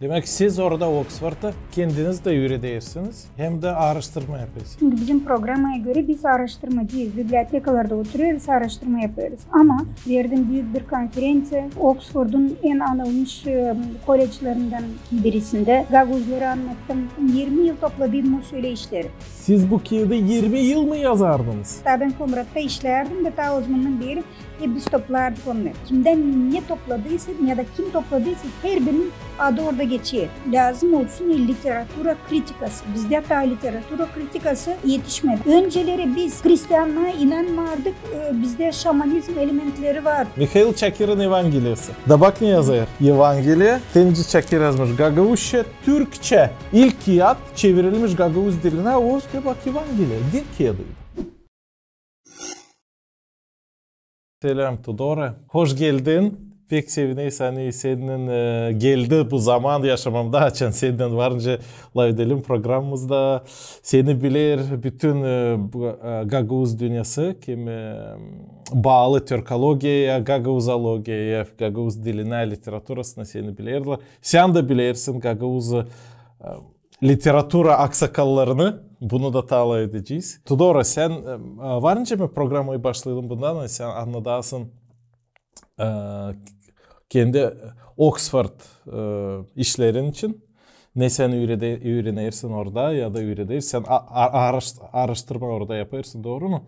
Demek siz orada Oxford'da kendiniz de yürüyorsunuz hem de araştırma yapıyorsunuz. Şimdi bizim programaya göre biz araştırmacıyız. Bibliotekalarda oturuyoruz, araştırma yapıyoruz. Ama verdiğim büyük bir konferansı Oxford'un en anılmış kolejlerinden birisinde Gaguzları anlattım. 20 yıl topladığım o söyleyişleri. Siz bu kağıdı 20 yıl mı yazardınız? Ben Komrat'ta işlerdim de ta o zamandan beri biz toplardık onları. Kimden ne topladıysa ya da kim topladıysa her birinin adı orada geçiyor. Lazım olsun literatura kritikası. Bizde hatta literatura kritikası yetişmedi. Önceleri biz Hristiyanlığa inanmadık. Bizde şamanizm elementleri var. Mikhail Çakır'ın Evangeliyası. Da bak ne yazıyor. Evangeliye, Tenci Çakır yazmış. Gagavuzca, Türkçe. İlk kağıt çevrilmiş Gagavuz diline. O bak Evangeliye. Dil kağıdıydı. Selam Tudora. Hoş geldin. Pek sevineyim senin geldi bu zaman yaşamamda açan senden varınca edelim programımızda seni bilir bütün Gagavuz dünyası kim bağlı Türkologiyaya, Gagavuzologiyaya, Gagavuz diline, literaturasına seni bilirler. Sen de bilirsin Gagavuz literatura aksakallarını. Bunu da tala edeceğiz. Tudora sen varınca mı programı başladın bundan? Sen anladasın kendi Oxford işlerin için. Ne sen öğrenirsin orada ya da öğrenirsin. Araştırma orada yaparsın, doğru mu?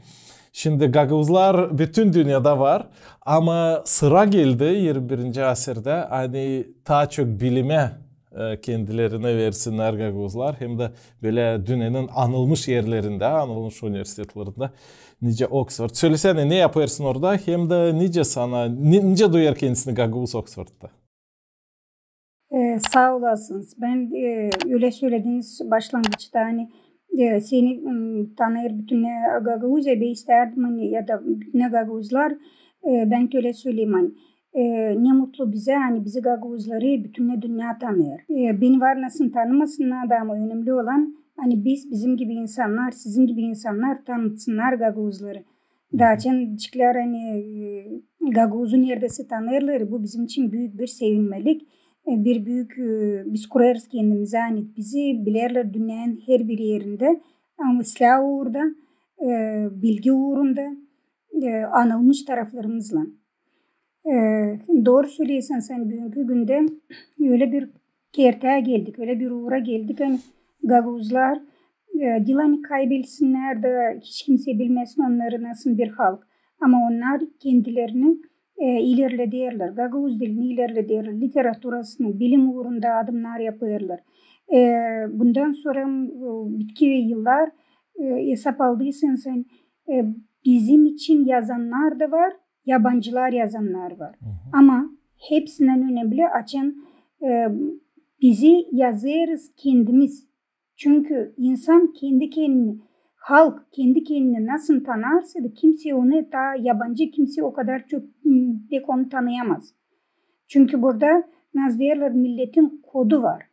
Şimdi Gagavuzlar bütün dünyada var ama sıra geldi 21. asırda hani daha çok bilime kendilerine versinler Gagavuzlar. Hem de böyle dünyanın anılmış yerlerinde, anılmış üniversitelerinde. Nice Oxford. Söylesene ne yaparsın orada hem de nice duyar kendisini Gagavuz Oxford'da. Sağ olasınız. Ben öyle söylediğiniz başlangıçta hani seni tanır bütün Gagavuz'a isterdim hani, ya da bütün Gagavuzlar ben öyle söyleyeyim hani. Ne mutlu bize hani bizi Gagavuzları bütün dünya tanıyor. Beni var nasıl tanımasınlar da ama önemli olan hani bizim gibi insanlar, sizin gibi insanlar tanıtsınlar Gagavuzları. Daha çıklar hani Gagavuz'un neredeyse tanırlar. Bu bizim için büyük bir sevinmelik. Bir büyük biz kurarız kendimize hani bizi bilirler dünyanın her bir yerinde. Ama ıslah uğrunda, bilgi uğrunda anılmış taraflarımızla. Doğru söylüyorsan sen bugünkü günde öyle bir kerteye geldik, öyle bir uğra geldik. Yani Gagavuzlar dilini kaybetsinler de hiç kimse bilmesin onları nasıl bir halk. Ama onlar kendilerini ilerlediyorlar. Gagavuz dilini ilerlediyorlar. Literaturasını, bilim uğrunda adımlar yapıyorlar. Bundan sonra bitki ve yıllar hesap aldıysan sen bizim için yazanlar da var. Yabancılar yazanlar var. Ama hepsinden önemli açan bizi yazarız kendimiz. Çünkü insan kendi kendini, halk kendi kendini nasıl tanırsa da kimse onu daha yabancı kimse o kadar çok pek onu tanıyamaz. Çünkü burada nasıl derler milletin kodu var.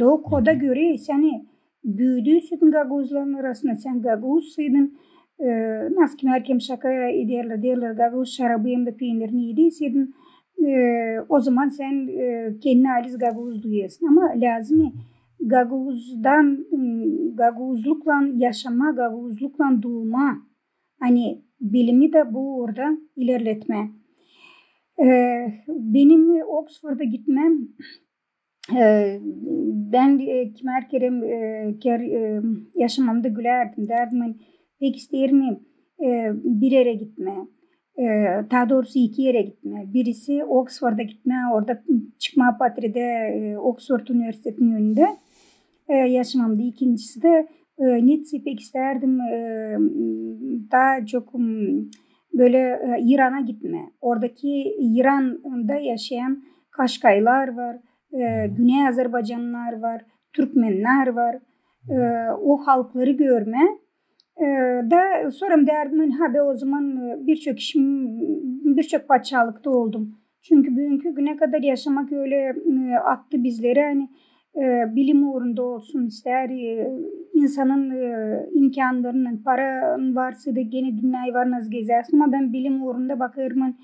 O koda göre seni büyüdüysen Gagavuzların arasında sen Gagavuz'saydın. Nasıl ki herkes şaka derler Gagavuz şarabı hem de peynirini yediyseydin o zaman sen kendine ait Gagavuz duyuyorsun. Ama lazım Gagavuzlukla yaşama, Gagavuzlukla doğma. Hani bilimi de bu orada ilerletme. Benim Oxford'a gitmem ben kim erkerim yaşamamda gülerdim derdim. Hani, pek isterim bir yere gitme. Daha doğrusu iki yere gitme. Birisi Oxford'a gitme. Orada çıkma patride Oxford Üniversitesi'nin önünde yaşamamda. İkincisi de Nice'yi pek isterdim. Daha çok böyle İran'a gitme. Oradaki İran'da yaşayan Kaşkaylar var. Güney Azerbaycanlılar var. Türkmenler var. O halkları görme. Da sonra derdim o zaman birçok padişahlıkta oldum. Çünkü bugünkü güne kadar yaşamak öyle attı bizlere hani bilim uğrunda olsun ister insanın imkanlarının paran varsa da gene dünyayı var nasıl gezersin ama ben bilim uğrunda bakıyorum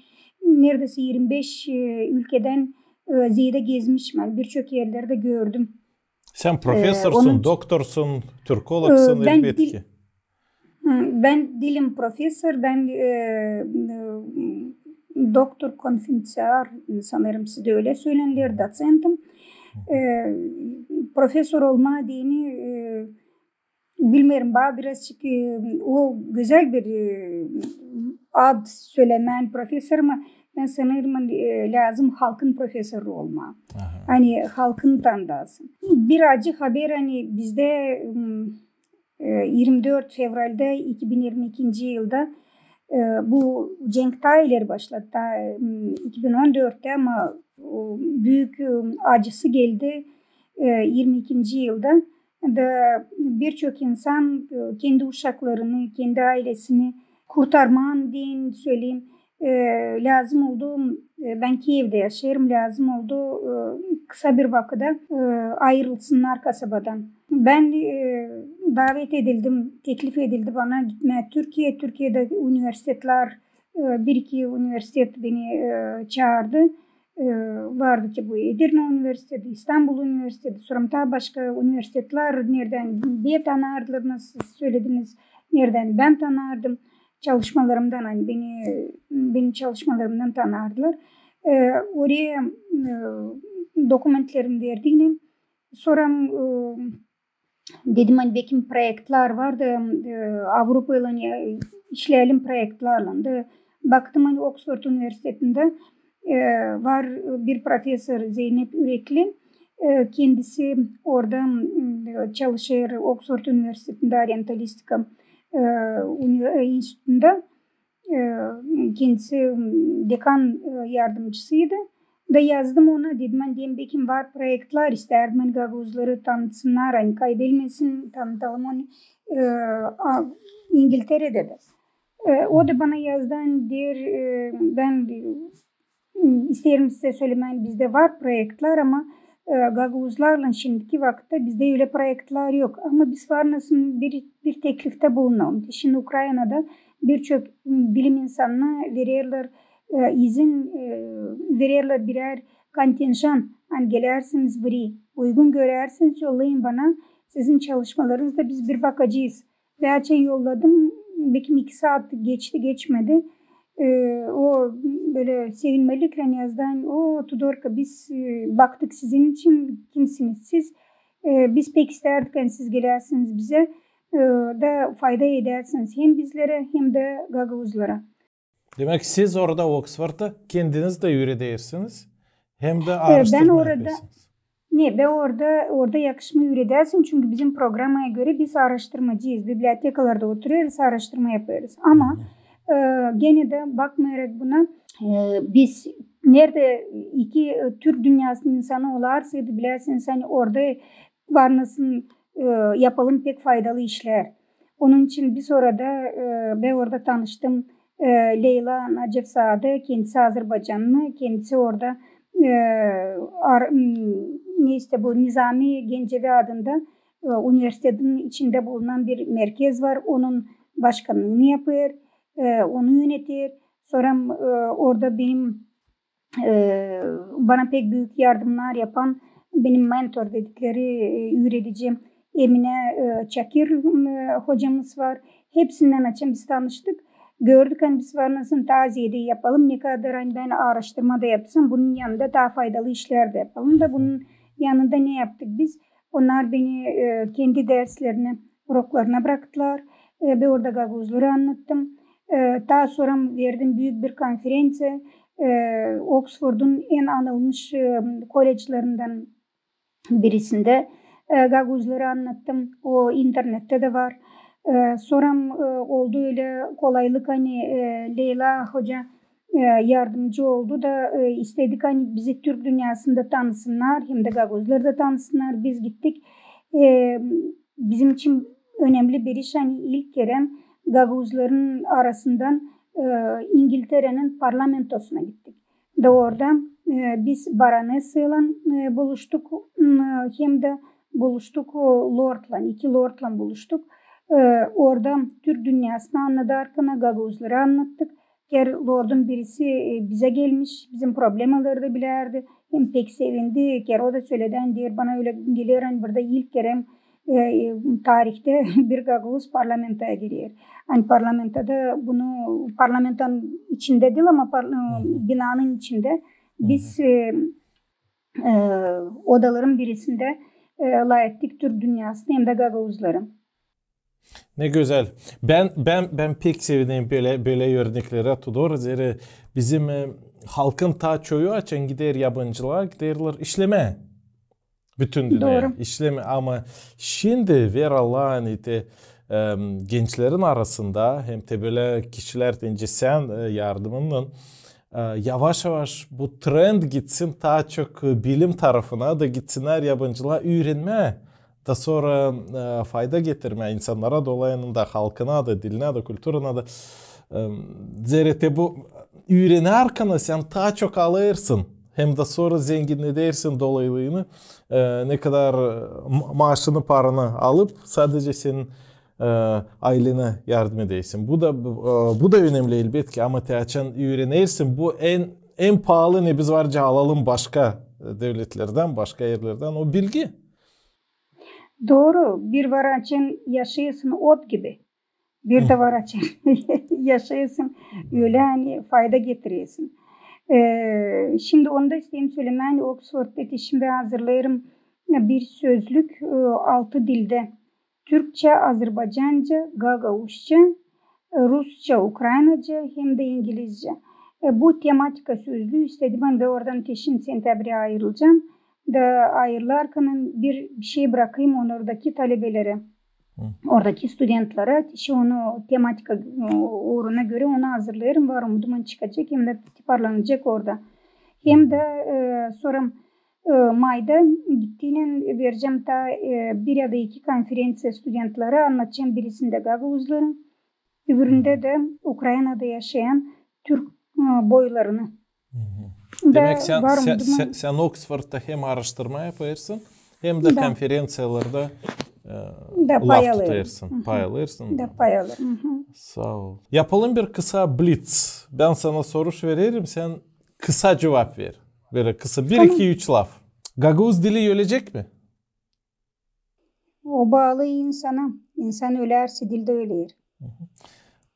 neredeyse 25 ülkeden Zeyde gezmişim. Birçok yerlerde gördüm. Sen profesörsün, doktorsun, Türkologsun elbette ki. Ben dilim profesör, ben doktor konfensiyar sanırım sizde öyle söylenir, doçentim. Profesör olma dini bilmiyorum, bana birazcık o güzel bir ad söylemen profesör, ama ben sanırım lazım halkın profesörü olma. Hani halkın tanıdasın. Bir acı haber, hani bizde 24 Fevral'de 2022 yılda bu Cenk Tayler başlattı 2014'te, ama büyük acısı geldi 22. yılda da birçok insan kendi uşaklarını, kendi ailesini kurtarman diye söyleyeyim lazım oldu. Ben Kiev'de yaşıyorum, lazım oldu kısa bir vakitte ayrılsınlar kasabadan. Ben davet edildim, teklif edildi bana gitmeye Türkiye'de üniversiteler, bir iki üniversite beni çağırdı. Vardı ki bu Edirne Üniversitesi, İstanbul Üniversitesi, sonra başka üniversiteler nereden bir tanardılar, nasıl söylediniz, nereden ben tanardım. Çalışmalarımdan, hani benim çalışmalarımdan tanardılar. Oraya dokumentlerim verdiğini, sonra dedim hani bekim projeler vardı, Avrupa ile işleyelim projelerle. Baktım hani Oxford Üniversitesi'nde var bir profesör Zeynep Ürekli, kendisi orada çalışır, Oxford Üniversitesi'nde oryantalistika enstitüsünde, kendisi dekan yardımcısıydı. Da yazdım ona, dedim hani bekim var projeler, isterdim hani Gagavuzları tanıtsınlar, hani kaybetmesin, tanıtalım onu İngiltere'de de. O da bana yazdı, hani der, ben isterim size söylemeyin, bizde var projeler ama Gagavuzlarla şimdiki vakitte bizde öyle projeler yok. Ama biz var nasıl bir teklifte bulunalım. Şimdi Ukrayna'da birçok bilim insanına verirler izin, verirler birer kontenjan. Hani gelirsiniz buraya, uygun görersiniz, yollayın bana. Sizin çalışmalarınızda biz bir bakacağız. Veya yolladım. Belki 2 saat geçti geçmedi. O böyle sevinmelikle yazdan, o Tudorka biz baktık sizin için, kimsiniz siz? Biz pek isterdik yani siz gelirsiniz bize da fayda edersiniz hem bizlere hem de Gagavuzlara. Demek siz orada Oxford'da kendiniz de yürüdersiniz hem de araştırma yapıyorsunuz. Ben orada yakışma yürüdersin, çünkü bizim programaya göre biz araştırmacıyız. Bibliotekalarda oturuyoruz, araştırma yapıyoruz. Ama gene de bakmayarak buna biz nerede iki Türk dünyasının insanı olarsaydı bilersiniz, hani orada var nasıl yapalım pek faydalı işler. Onun için biz orada ben orada tanıştım. Leyla Nacefzade, kendisi Azerbaycanlı, kendisi orada bu Nizami Gencevi adında üniversitenin içinde bulunan bir merkez var. Onun başkanlığını yapıyor, onu yönetir. Sonra orada bana pek büyük yardımlar yapan benim mentor dedikleri öğretici Emine Çakir hocamız var. Hepsinden açın biz tanıştık. Gördük hani biz var nasıl taziyede yapalım, ne kadar hani ben araştırma da yapsam bunun yanında daha faydalı işler de yapalım da bunun yanında ne yaptık biz? Onlar beni kendi derslerine, uroklarına bıraktılar. Ben orada Gagavuzları anlattım. Daha sonra verdim büyük bir konferansı. Oxford'un en anılmış kolejlerinden birisinde Gagavuzları anlattım. O internette de var. Sonra oldu öyle kolaylık, hani Leyla Hoca yardımcı oldu da istedik hani bizi Türk dünyasında tanısınlar, hem de Gagavuzları da tanısınlar. Biz gittik. Bizim için önemli bir iş, hani ilk kere Gagavuzların arasından İngiltere'nin parlamentosuna gittik. Da orada biz Baronessa'yla buluştuk, hem de buluştuk Lord'la, 2 Lord'la buluştuk. Orada Türk dünyasını anladı arkana, Gagavuzları anlattık. Ker lordun birisi bize gelmiş, bizim problemaları da bilerdi. Hem pek sevindi. Ker o da söyleden diyor bana öyle geliyor hani burada ilk kerem tarihte bir Gagavuz parlamentoya giriyor. Hani parlamentoda bunu parlamentonun içinde değil ama binanın içinde biz odaların birisinde layıktık Türk dünyasında hem de Gagavuzların. Ne güzel. Ben pek sevdiğim böyle örnekleri doğru. Zira bizim halkın ta çoğu açan gider yabancılığa giderler işleme. Bütün dünya Doğru. işleme ama şimdi ver Allah'ın ite gençlerin arasında hem de böyle kişiler deyince sen yardımının yavaş yavaş bu trend gitsin daha çok bilim tarafına da gitsinler yabancılığa öğrenme da sonra fayda getirme insanlara dolayının da halkına da diline de kültürüne de zerete bu öğrene arkana sen daha çok alırsın hem de sonra zenginleşirsin dolaylığını ne kadar maaşını paranı alıp sadece senin ailene yardım edeysin. Bu da önemli elbette ama teaçan öğrenirsin. Bu en pahalı ne biz varca alalım başka devletlerden, başka yerlerden o bilgi. Doğru. Bir var açın yaşayasın ot gibi. Bir de var açın yaşayasın öyle hani fayda getiriyorsun. Şimdi onu da isteyeyim söylemen. Oxford'da şimdi hazırlayırım bir sözlük 6 dilde. Türkçe, Azerbaycanca, Gagavuzca, Rusça, Ukraynaca hem de İngilizce. Bu tematika sözlüğü istedim. Ben de oradan teşin sentabre ayrılacağım. Da ayrılarken bir şey bırakayım oradaki talebelere. Oradaki studentlere onu tematika uğruna göre onu hazırlayırım. Var umudum çıkacak hem de tiparlanacak orada. Hem de sonra May'da gittiğini vereceğim ta bir ya da iki konferansiya studentlere anlatacağım. Birisinde Gagavuzların, öbüründe de Ukrayna'da yaşayan Türk boylarını. Demek sen Oxford'da hem araştırma yaparsın hem de konferansiyalarda laf tutarsın, pay alırsın. Da pay alırım. Sağ ol. Yapalım bir kısa blitz. Ben sana soru veririm, sen kısa cevap ver. Böyle kısa 1-2-3 laf. Gagavuz dili ölecek mi? O bağlı insana. İnsan ölerse dilde öler.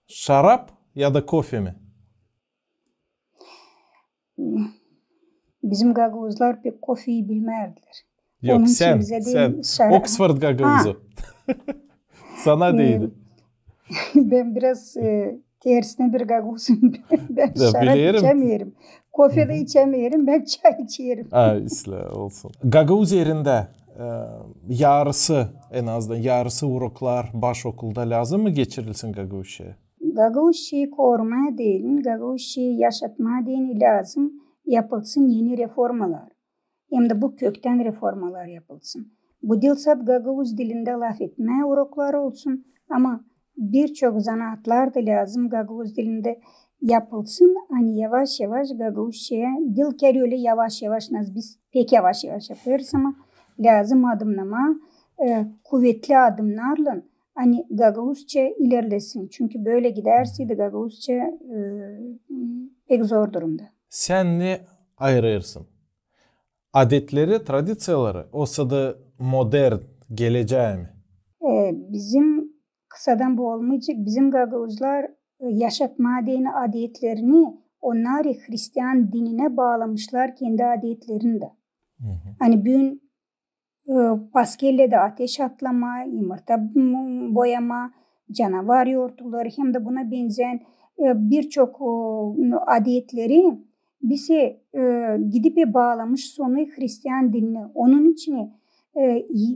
Şarap ya da kofe mi? Bizim Gagavuzlar pek kofeyi bilmezler. Yok sen Oxford Gagavuzu. Sana değildi. Ben biraz tersine bir Gagavuzum. Ben şarap içemiyorum. Kofe de içemiyorum. Ben çay içiyorum. Olsun. Gagavuz yerinde yarısı en azından yarısı uroklar baş okulda lazım mı geçirilsin Gagavuzça'ya? Gagavuzça'yı korumaya değil, Gagavuzça'yı yaşatmaya değil lazım. Yapılsın yeni reformalar. Hem de bu kökten reformalar yapılsın. Bu dil sab Gagavuz dilinde laf etmeye uroklar olsun. Ama birçok zanaatlar da lazım Gagavuz dilinde yapılsın. Hani yavaş yavaş Gagavuzça'ya dil kere öyle yavaş yavaş biz pek yavaş yavaş yapıyoruz ama lazım adımlama kuvvetli adımlarla hani Gagavuzça ilerlesin. Çünkü böyle giderse de Gagavuzça pek zor durumda. Sen ne ayırırsın? Adetleri, tradisiyaları, olsa da modern, geleceği mi? Bizim kısadan bu olmayacak. Bizim Gagavuzlar yaşatma adetlerini onlar Hristiyan dinine bağlamışlar kendi adetlerinde. Hani bugün paskelle de ateş atlama, yumurta boyama, canavar yoğurtları hem de buna benzeyen birçok adetleri bizi gidip bağlamış sonu Hristiyan dinine. Onun için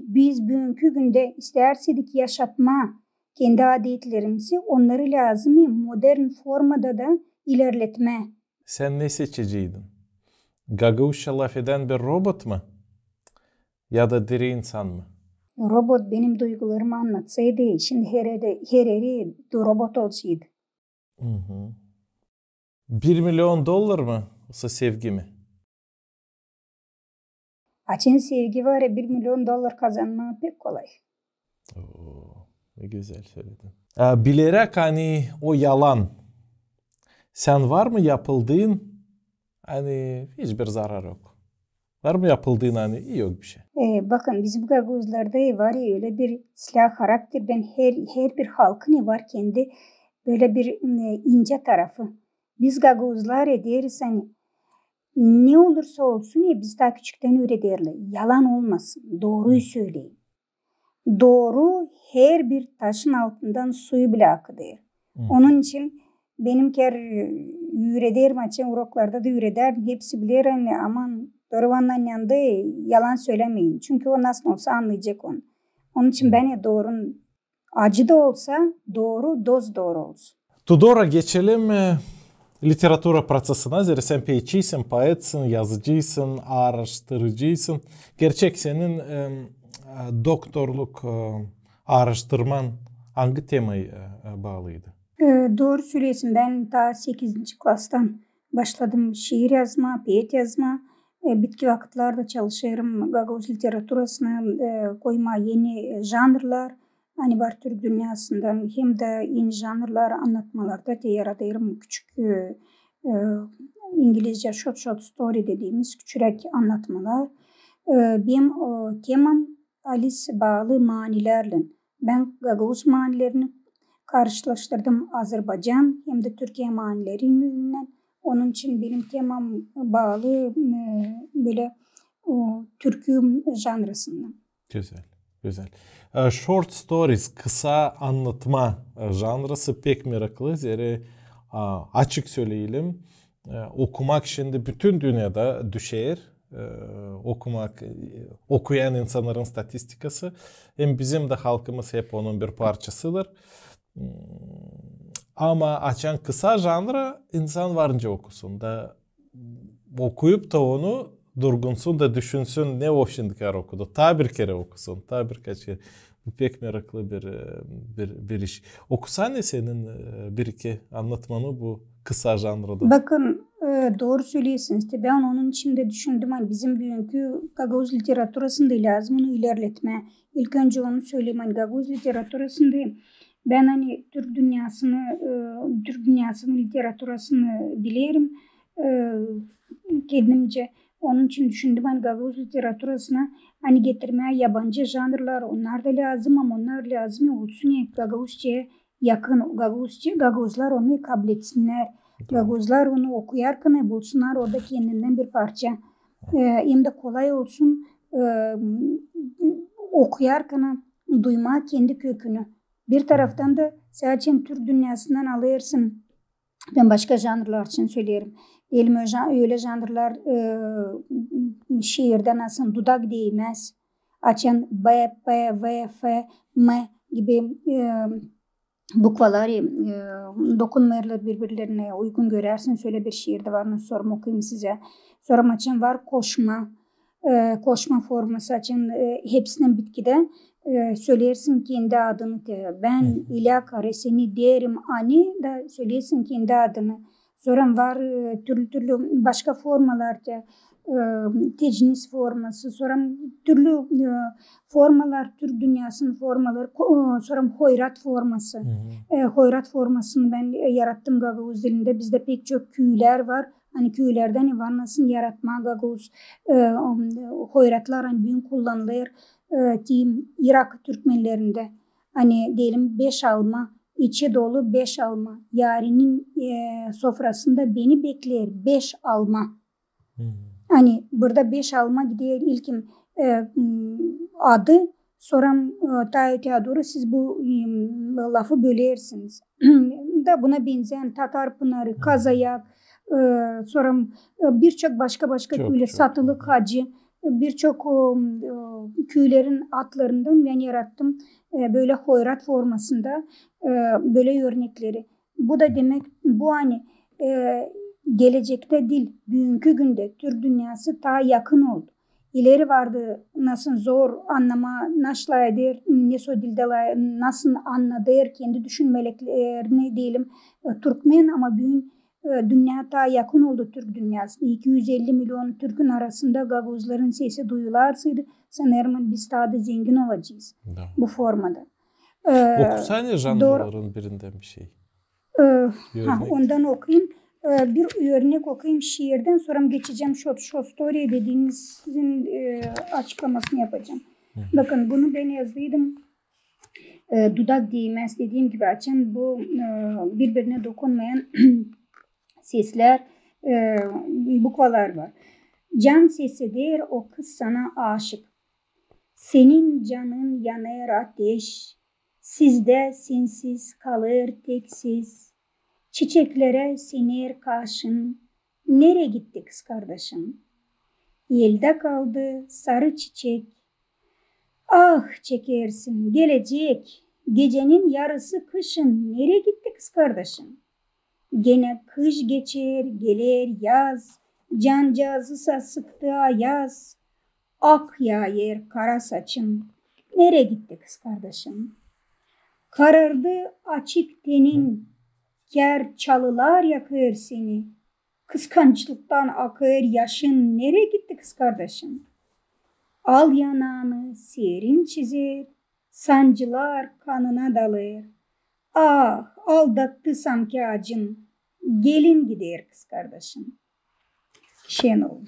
biz bugünkü günde isterseydik yaşatma kendi adetlerimizi onları lazım modern formada da ilerletme. Sen ne seçeceydin? Gagavuzça laf eden bir robot mu? Ya da diri insan mı? Robot benim duygularımı anlatsaydı şimdi her yeri robot olsaydı. 1 milyon dolar mı? Yoksa sevgi mi? Açın sevgi var ya 1 milyon dolar kazanma pek kolay. Ne güzel söyledin. Bilerek hani o yalan Sen var mı yapıldığın hani hiçbir zarar yok. Var mı yapıldığın hani iyi yok bir şey. Bakın bizim Gagavuzlarda var ya öyle bir silah karakter. Ben her bir halkın var kendi böyle bir ince tarafı. Biz Gagavuzlar ederiz hani ne olursa olsun ya biz daha küçükten öyle derler. Yalan olmasın. Doğruyu söyleyin. Doğru her bir taşın altından suyu bile akıdır. Onun için benim yüreğim açan uroklarda da yüreğim hepsi bilir hani aman doğruvandan yanında yalan söylemeyin. Çünkü o nasıl olsa anlayacak onu. Onun için ben ya doğrunun acı da olsa doğru doz doğru olsun. Tudor'a geçelim literatura prosesine. Zira sen PhD'sin, poetsin, yazıcıysın, araştırıcısın. Gerçek senin doktorluk araştırman hangi temaya bağlıydı? Doğru söylüyorsun. Ben daha 8. klastan başladım şiir yazma, piyet yazma. Bitki vakitlerde çalışıyorum. Gagavuz literaturasına koyma yeni janrlar. Hani var Türk dünyasından hem de yeni janrlar anlatmalarda da yaratıyorum. Küçük İngilizce short story dediğimiz küçük anlatmalar. Benim temam Alice bağlı manilerle. Ben Gagavuz manilerini karşılaştırdım Azerbaycan hem de Türkiye manileriyle. Onun için benim temam bağlı böyle türkü janrasından. Güzel, güzel. Short stories, kısa anlatma janrası pek meraklı. Zira açık söyleyelim, okumak şimdi bütün dünyada düşer. Okuyan insanların statistikası. Hem bizim de halkımız hep onun bir parçasıdır. Ama açan kısa janra insan varınca okusun da okuyup da onu durgunsun da düşünsün ne o şimdiki okudu. Ta bir kere okusun, ta birkaç kere. Bu pek meraklı bir iş. Okusan ne senin bir iki anlatmanı bu kısa janrada? Bakın doğru söylüyorsunuz. Ben onun için de düşündüm. Hani bizim bugünkü Gagavuz literaturasında lazım onu ilerletme. İlk önce onu söyleyeyim. Hani Gagavuz literaturasında ben hani Türk dünyasının literaturasını bilirim. Kendimce onun için düşündüm. Hani Gagavuz literaturasına hani getirmeye yabancı janrlar onlar da lazım ama onlar lazım olsun ya Gagavuzca'ya yakın. Gagavuzlar onu kabul etsinler. Gagavuzlar onu okuyarken bulsunlar orada kendinden bir parça. Hem de kolay olsun okuyarken duyma kendi kökünü. Bir taraftan da sadece Türk dünyasından alırsın. Ben başka janrlar için söylerim. Elim öyle janrlar şiirden nasıl dudak değmez. Açan B, P, V, F, M gibi bukvaları dokunmayırlar birbirlerine uygun görersin. Şöyle bir şiirde var. Nasıl sorum okuyayım size. Sorum açın var koşma. Koşma forması açın hepsinin bitkide söylersin kendi adını de. Ben ilaka seni derim ani da söylersin kendi adını. Sonra var türlü başka formalarda tecnis forması, sonra türlü formalar, Türk dünyasının formaları, sonra hoyrat forması. Hoyrat formasını ben yarattım Gagavuz dilinde. Bizde pek çok köyler var. Hani köylerden var nasıl yaratma Gagavuz hoyratlar hani büyük kullanılır. Irak Türkmenlerinde hani diyelim 5 alma, içi dolu 5 alma. Yarinin sofrasında beni bekler 5 alma. Hani burada 5 alma gidiyor ilkim adı sonra ta doğru siz bu lafı bölersiniz. Da buna benzeyen Tatar Pınarı, Kazayak, sonra birçok başka böyle Satılık Hacı birçok köylerin atlarından ben yarattım böyle hoyrat formasında böyle örnekleri. Bu da demek bu hani gelecekte dil bugünkü günde Türk dünyası daha yakın oldu. İleri vardı nasıl zor anlama nasıl eder nasıl dilde nasıl anladır kendi düşünmeliklerini diyelim Türkmen ama bugün dünya daha yakın oldu Türk dünyası. 250 milyon Türk'ün arasında Gagavuzların sesi duyularsaydı sanırım biz daha da zengin olacağız bu formada. Okusana janrların birinden bir şey. Ondan okuyayım. bir örnek okuyayım şiirden, sonra geçeceğim short story dediğinizin açıklamasını yapacağım. Bakın bunu ben yazdıydım. Dudak değmez dediğim gibi açan bu birbirine dokunmayan sesler, bukvalar var. Can sesidir o kız sana aşık. Senin canın yanar ateş. Sizde sensiz kalır teksiz. Çiçeklere siner kaşın. Nereye gitti kız kardeşim? Yelde kaldı sarı çiçek. Ah çekersin gelecek. Gecenin yarısı kışın. Nereye gitti kız kardeşim? Gene kış geçer gelir yaz. Cancağızısa sıktı ayaz. Ak yağar kara saçın. Nereye gitti kız kardeşim? Karardı açık tenin. Ker çalılar yakıyor seni. Kıskançlıktan akıyor yaşın. Nereye gitti kız kardeşim? Al yanağını serin çizer. Sancılar kanına dalır. Ah aldattı sanki acın. Gelin gider kız kardeşim. Şenol.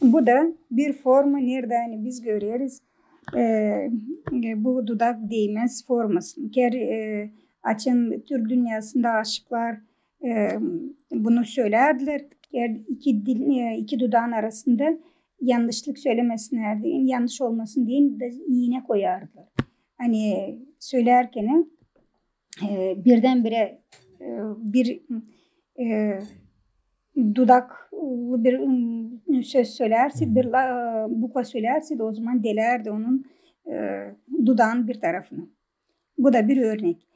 Bu da bir formu nerede hani biz görüyoruz. Bu dudak değmez formasını. Açın Türk dünyasında aşıklar bunu söylerdiler. İki dudağın arasında yanlışlık söylemesinler diye, yanlış olmasın diye de iğne koyardılar. Hani söylerken birdenbire bir dudaklı bir söz söylerse, bir bukva söylerse de o zaman delerdi onun dudağın bir tarafını. Bu da bir örnek.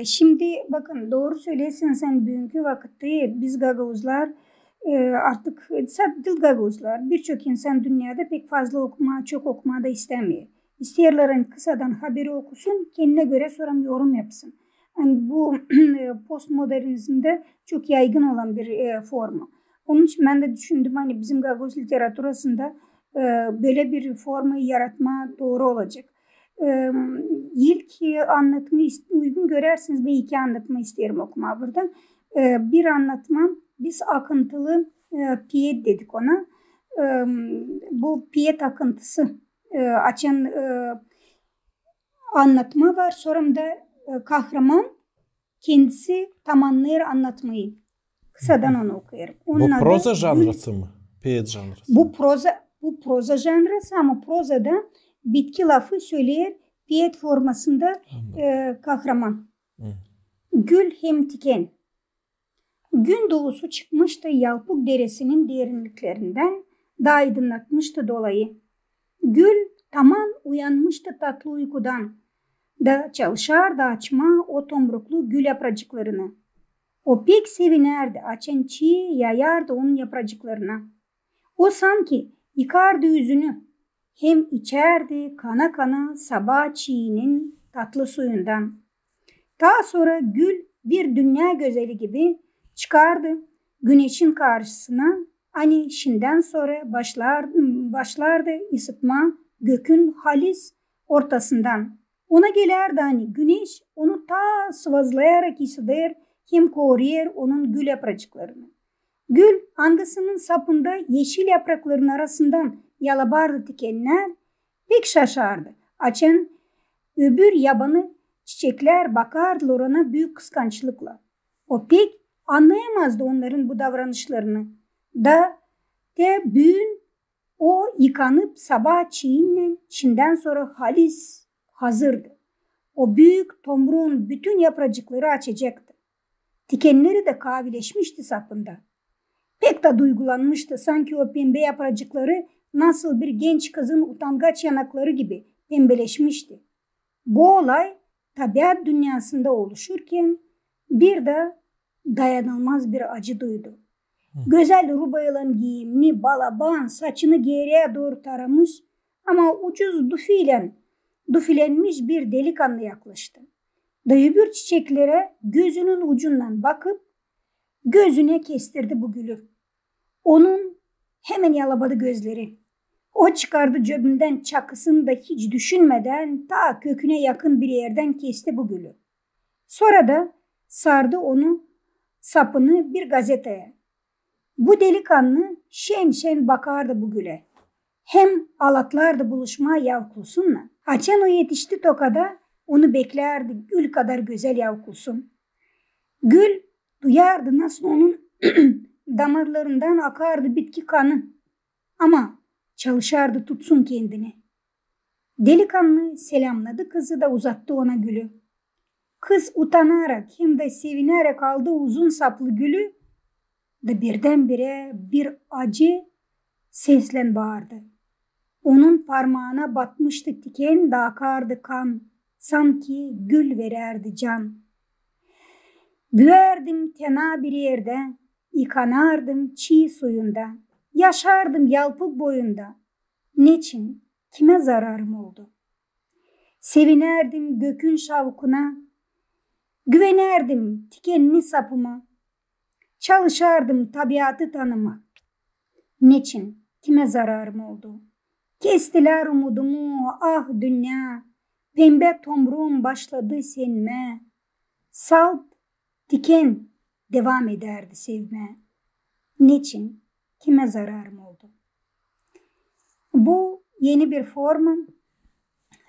Şimdi bakın doğru söylesin sen bugünkü vakitte biz Gagavuzlar artık dil Gagavuzlar birçok insan dünyada pek fazla çok okuma da istemiyor. İsteyenlerin kısadan haberi okusun, kendine göre sonra yorum yapsın. Yani bu postmodernizmde çok yaygın olan bir formu. Onun için ben de düşündüm hani bizim Gagavuz literatürasında böyle bir formu yaratma doğru olacak. İlk anlatımı uygun görersiniz. Bir iki anlatma isterim okuma burada. Bir anlatma biz akıntılı piyet dedik ona. Bu piyet akıntısı açan anlatma var. Sonra da kahraman kendisi tamamlayır anlatmayı. Kısadan onu okuyarım. Bu proza janrısı mı? Piyet janrısı. Bu proza janrısı ama prozada bitki lafı söyler piyet formasında kahraman. Gül hem tiken. Gün doğusu çıkmıştı Yalpuk Deresi'nin derinliklerinden da aydınlatmıştı dolayı. Gül tamam uyanmıştı tatlı uykudan da çalışardı açma o tomruklu gül yapracıklarını. O pek sevinerdi açan çiğ yayardı onun yapracıklarına. O sanki yıkardı yüzünü. Hem içerdi kana kana sabah çiğinin tatlı suyundan. Daha sonra gül bir dünya güzeli gibi çıkardı güneşin karşısına. Hani şimdiden sonra başlardı ısıtma gökün halis ortasından. Ona gelerdi hani güneş onu ta sıvazlayarak ısıtır hem koruyor onun gül yapracıklarını. Gül angasının sapında yeşil yaprakların arasından yalabardı dikenler pek şaşardı. Açan öbür yabanı çiçekler bakardılar ona büyük kıskançlıkla. O pek anlayamazdı onların bu davranışlarını. De büyün o yıkanıp sabah çiğinle şimdiden sonra halis hazırdı. O büyük tomruğun bütün yapracıkları açacaktı. Dikenleri de kavileşmişti sapında. Pek de duygulanmıştı sanki o pembe yapracıkları nasıl bir genç kızın utangaç yanakları gibi pembeleşmişti. Bu olay tabiat dünyasında oluşurken bir de dayanılmaz bir acı duydu. Güzel rubayılan giyimli balaban saçını geriye doğru taramış ama ucuz dufilenmiş bir delikanlı yaklaştı. Dayıbür çiçeklere gözünün ucundan bakıp gözüne kestirdi bu gülü. Onun hemen yalabadı gözleri. O çıkardı cebinden çakısını da hiç düşünmeden ta köküne yakın bir yerden kesti bu gülü. Sonra da sardı onu sapını bir gazeteye. Bu delikanlı şen şen bakardı bu güle. Hem alatlardı buluşmaya yavkulsunla. Açan o yetişti Toka'da, onu beklerdi gül kadar güzel yavkulsun. Gül duyardı nasıl onun damarlarından akardı bitki kanı. Ama çalışardı tutsun kendini. Delikanlı selamladı kızı da uzattı ona gülü. Kız utanarak hem de sevinerek aldı uzun saplı gülü da birdenbire bir acı sesle bağırdı. Onun parmağına batmıştı tiken de akardı kan, sanki gül vererdi can. Büyerdim tena bir yerde, yıkanardım çiğ suyunda, yaşardım yalpık boyunda. Niçin, kime zararım oldu? Sevinerdim gökün şavkuna, güvenerdim tikenli sapıma, çalışardım tabiatı tanımak. Niçin, kime zararım oldu? Kestiler umudumu, ah dünya, pembe tomruğum başladı senme. Salt, diken devam ederdi sevme. Niçin, kime zararım oldu? Bu yeni bir form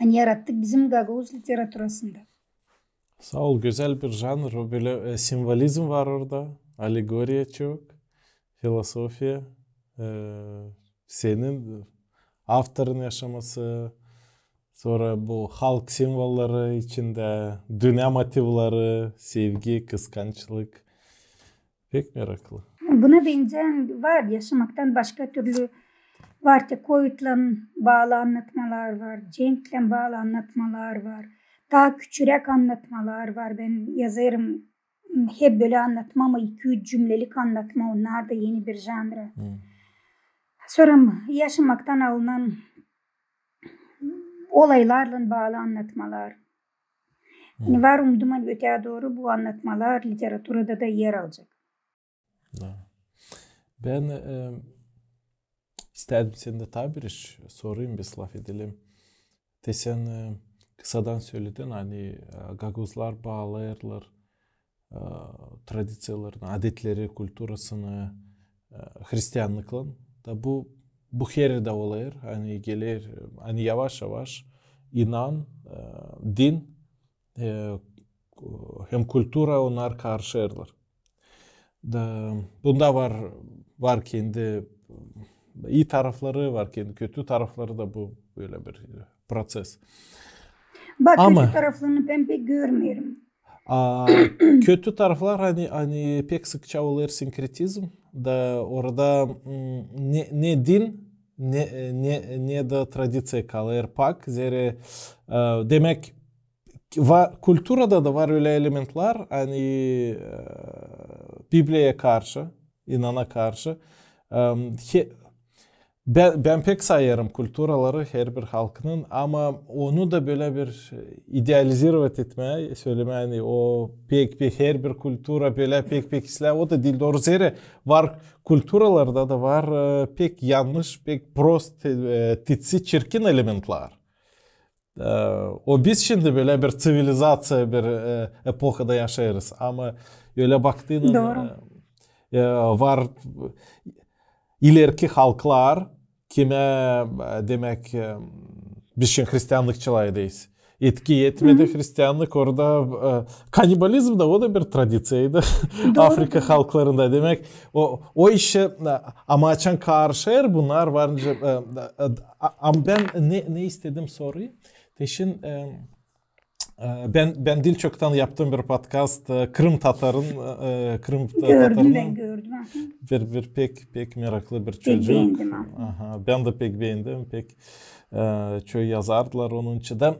yarattık bizim Gagavuz literatürasında. Sağ ol, güzel bir janr. Böyle simvolizm var orada. Alegoriya çok. Filosofiya. Senin avtorun yaşaması. Sonra bu halk simvolları içinde dünya motivleri, sevgi, kıskançlık. Pek meraklı. Buna benzeyen var. Yaşamaktan başka türlü var. Koyutla bağlı anlatmalar var. Cenk'le bağlı anlatmalar var. Daha küçürek anlatmalar var. Ben yazarım. Hep böyle anlatma ama 2-3 cümlelik anlatma. Onlar da yeni bir janr. Sonra yaşamaktan alınan olaylarla bağlı anlatmalar. Yani var umuduma öteye doğru bu anlatmalar literatürada da yer alacak. Ben istedim sen de tabi sorayım, bir laf edelim. Sen kısadan söyledin, hani Gaguzlar bağlayırlar tradisiyalarını, adetleri, kulturasını Hristiyanlıkla da bu her de olayır. Hani gelir, hani yavaş yavaş inan, din hem kultura onlar karşılarlar. Bunda var kendi iyi tarafları, var kendi kötü tarafları da, bu böyle bir proses. Bak, kötü taraflarını ben pek görmüyorum. Kötü taraflar hani pek sıkça olur sinkretizm da orada ne din ne de tradisiya kalır pak. Zere demek kulturada da var öyle elementler, hani Biblia'ya karşı, inana karşı. Ben pek sayarım kulturaları her bir halkının, ama onu da böyle bir idealizirat etmeye, söylemeye, yani o pek her bir kultura böyle pek işler, o da değil, doğru zere var kulturalarda da var pek yanlış, pek prost, titsi, çirkin elementler. O biz şimdi böyle bir sivilizasyon, bir epohada yaşarız, ama öyle baktığında var ileriki halklar kime demek biz şimdi Hristiyanlıkçılardayız. Etki etmedi Hristiyanlık, orada kanibalizm da, o da bir tradisiyaydı. Afrika halklarında demek o işe amaçan karşı bunlar var. Ama ben ne istedim soruyu? Teşin ben dil çoktan yaptığım bir podcast, Kırım Tatar'ın gördüm. Bir pek meraklı bir çocuk. Ben de pek beğendim. Pek çok yazardılar onun için de.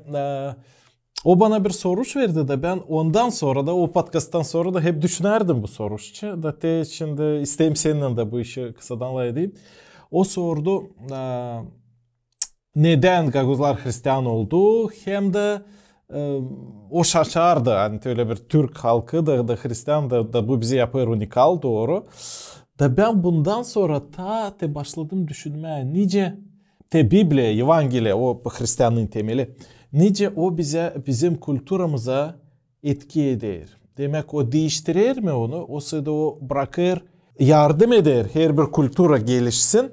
O bana bir soruş verdi de ben ondan sonra da, o podcast'tan sonra da hep düşünerdim bu soruşçu. Da şimdi isteyim seninle de bu işi kısadan edeyim. O sordu neden Gaguzlar Hristiyan oldu, hem de o şaşardı. Hani öyle bir Türk halkı da Hristiyan da bu bizi yapar unikal, doğru. Da ben bundan sonra başladım düşünmeye, nice Biblia, Evangeliya, o Hristiyanlığın temeli, nice o bizim kulturamıza etki eder. Demek o değiştirir mi onu? O sırada o bırakır, yardım eder her bir kültüre gelişsin.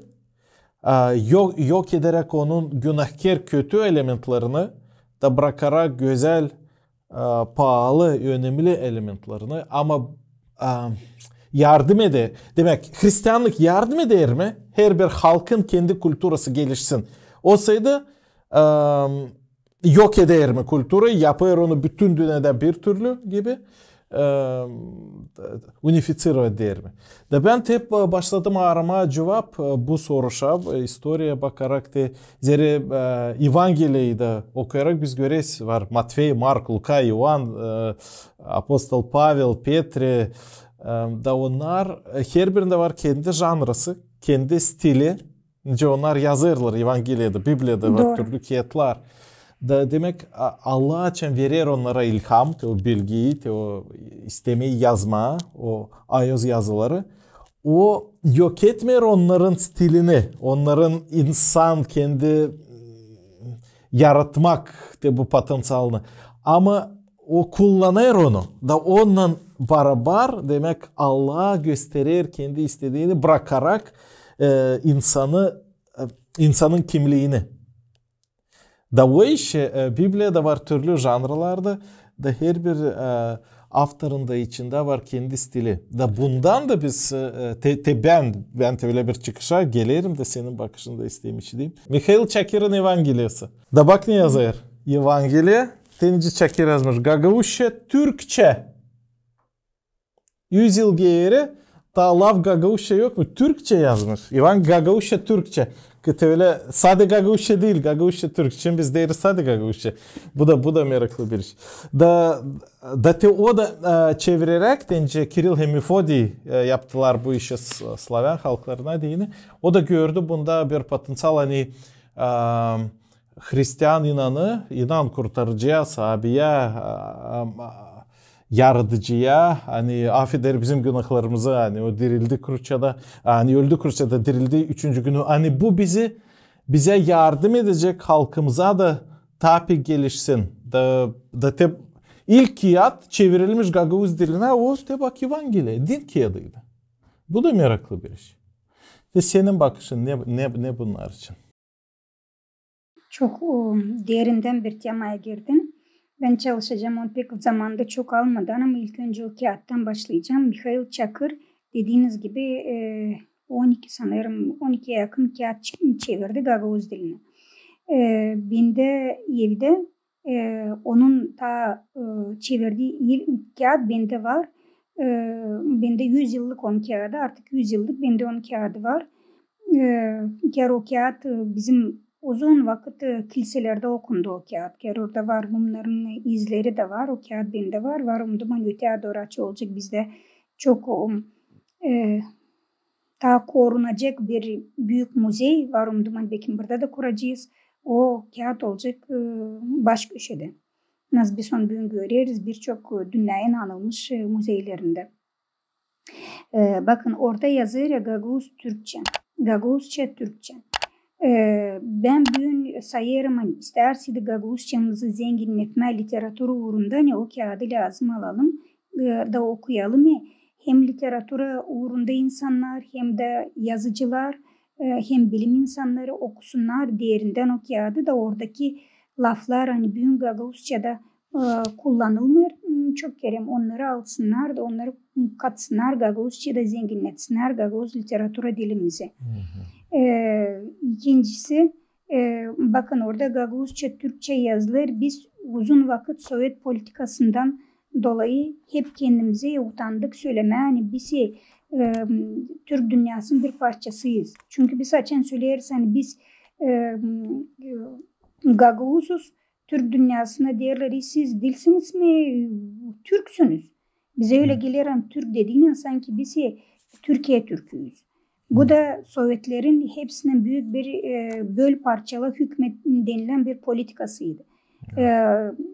Yok ederek onun günahkar kötü elementlerini da bırakarak güzel, pahalı, önemli elementlerini ama yardım eder. Demek Hristiyanlık yardım eder mi? Her bir halkın kendi kültürası gelişsin. O sayıda yok eder mi kültürü? Yapar onu bütün dünyada bir türlü gibi. Unifiциро eder mi? Da ben hep başladım arama cevap bu soruşa, historiye bakarak da zere Evangeliyi de okuyarak biz göreriz var. Matvey, Mark, Luka, Ioan, Apostol Pavel, Petri da onlar her birinde var kendi janrası, kendi stili. Nece onlar yazırlar Evangeliyada, Bibliyada var türlü kiyetler. Da demek Allah için verir onlara ilham, o bilgiyi, o istemeyi yazma, o ayaz yazıları. O yok etmer onların stilini, onların insan kendi yaratmak de bu potansiyelini. Ama o kullanır onu. Da onunla beraber demek Allah gösterir kendi istediğini bırakarak insanın kimliğini. Da o iş Biblia'da var türlü janrlarda da her bir avtorun da içinde var kendi stili. Da bundan da biz ben öyle bir çıkışa gelirim de senin bakışını da isteyeyim. Mikhail Çakir'in Evangeliyası. Da bak ne yazar? Evangeliye Tenici Çakir yazmış. Gagavuşça Türkçe. 100 yıl geri daha lav Gagavuşça yok mu? Türkçe yazmış. Gagavuşça Türkçe. Öyle sade Gagavuşça değil. Gagavuşça Türkçe. Şimdi biz deriz sade Gagavuşça. Bu da meraklı bir iş. O da çevirerek dence Kiril hem Mefodi yaptılar bu işi Slaven halklarına diyeni. O da gördü bunda bir potansiyel hani Hristiyan inan kurtarıcıya, sahabeye, yaratıcıya hani affeder bizim günahlarımızı hani o dirildi kruçada hani öldü kruçada dirildi 3. günü hani bu bize yardım edecek halkımıza da tabi gelişsin da ilk kağıt çevrilmiş Gagavuz diline o de bak Evangeliye din kağıdıydı. Bu da meraklı bir iş. Ve senin bakışın ne bunlar için? Çok derinden bir temaya girdin. Ben çalışacağım onu pek zamanda çok almadan ama ilk önce o kağıttan başlayacağım. Mikhail Çakır dediğiniz gibi 12'ye yakın kağıt çevirdi Gagavuz diline. Ben de evde onun çevirdiği kağıt bende var. Bende 100 yıllık onun kağıdı artık 100 yıllık bende onun kağıdı var. O kağıt bizim uzun vakit kiliselerde okundu o kağıt. Orada var bunların izleri de var. O kağıt bende var. Var umduğum öteye doğru açı olacak. Bizde çok daha korunacak bir büyük müze var umduğum belki burada da kuracağız. O kağıt olacak baş köşede. Nasıl bir son gün görüyoruz birçok dünyanın anılmış müzelerinde. Bakın orada yazıyor ya Gagavuz Türkçe. Gagavuzça Türkçe. Ben bugün sayarım hani isterseniz Gagavuzçamızı zenginletme literatürü uğrunda ne o kağıdı lazım alalım da okuyalım. Hem literatüre uğrunda insanlar hem de yazıcılar hem bilim insanları okusunlar derinden o kağıdı da oradaki laflar hani bugün Gagavuzça'da kullanılmıyor. Çok kerem onları alsınlar da onları katsınlar Gagavuzça'da zenginletsinler Gagavuz literatüre dilimizi. İkincisi bakın orada Gagavuzça Türkçe yazılır. Biz uzun vakit Sovyet politikasından dolayı hep kendimize utandık söyleme. Yani biz Türk dünyasının bir parçasıyız. Çünkü biz açın söyleriz hani biz Gagavuzuz Türk dünyasına derler siz dilsiniz mi? Türksünüz. Bize öyle gelir Türk dediğin sanki biz Türkiye Türk'üyüz. Bu da Sovyetlerin hepsinin büyük bir böl parçalı hükmet denilen bir politikasıydı.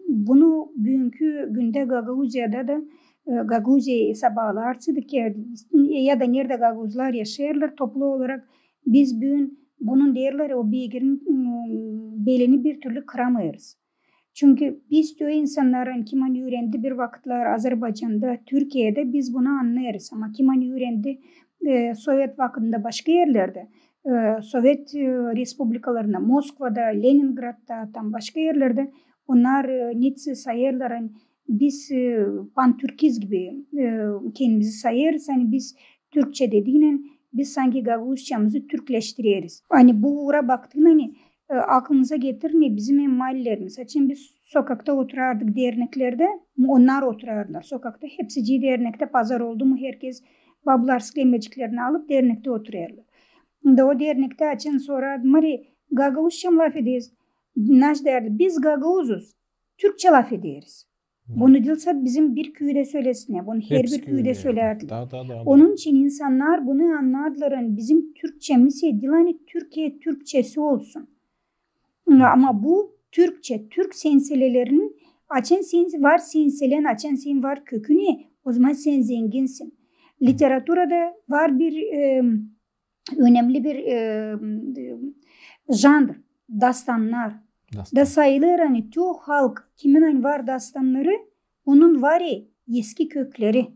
Bunu bugünkü günde Gagavuzya'da da Gagavuzya'ya ise bağlarsaydık ya da nerede Gagavuzlar yaşarlar toplu olarak biz bugün bunun değerleri o bilginin belini bir türlü kıramayız. Çünkü biz diyor insanların kiman öğrendi bir vakitler Azerbaycan'da, Türkiye'de biz bunu anlayırız. Ama kiman öğrendi Sovyet vaktinde başka yerlerde, Sovyet respublikalarında, Moskova'da, Leningrad'da, tam başka yerlerde onlar Nietzsche sayarlar. Yani biz pan-Türkiz gibi kendimizi sayarız. Hani biz Türkçe dediğine biz sanki Gagavuzcamızı Türkleştiriyoruz. Hani bu uğra baktığında hani aklınıza getirin ne bizim mahallelerimiz. Şimdi biz sokakta oturardık derneklerde. Onlar oturarlar sokakta. Hepsi dernekte pazar oldu mu herkes bablarsk lemeciklerini alıp dernekte oturuyorlar. Da o dernekte açın sonra Mari Gagavuzcam laf ederiz. Naş derdi biz Gagavuzuz. Türkçe laf ederiz. Bunu dilse bizim bir köyde söylesin ya. Bunu her bir köyde söylerdiler. Onun için insanlar bunu anlardılar. Yani bizim Türkçemiz yani Türkiye Türkçesi olsun. Ama bu Türkçe, Türk senselerinin açan sen var senselen, açan sen var kökünü. O zaman sen zenginsin. Literaturada var bir önemli bir janr. Dastanlar. Da sayılır hani çoğu halk kimin hani var dastanları onun var ya eski kökleri.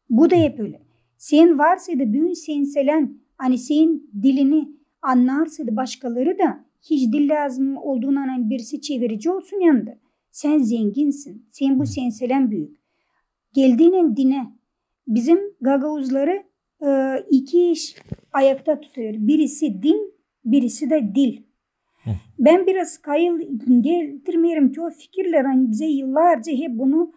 Bu da hep öyle. Sen varsaydı büyün senselen hani senin dilini anlarsaydı başkaları da hiç dil lazım olduğundan hani birisi çevirici olsun yanında. Sen zenginsin. Sen bu senselen büyük. Geldiğinin dine bizim Gagavuzları iki iş ayakta tutuyor. Birisi din, birisi de dil. Ben biraz kayıl getirmiyorum ki o fikirler hani bize yıllarca hep bunu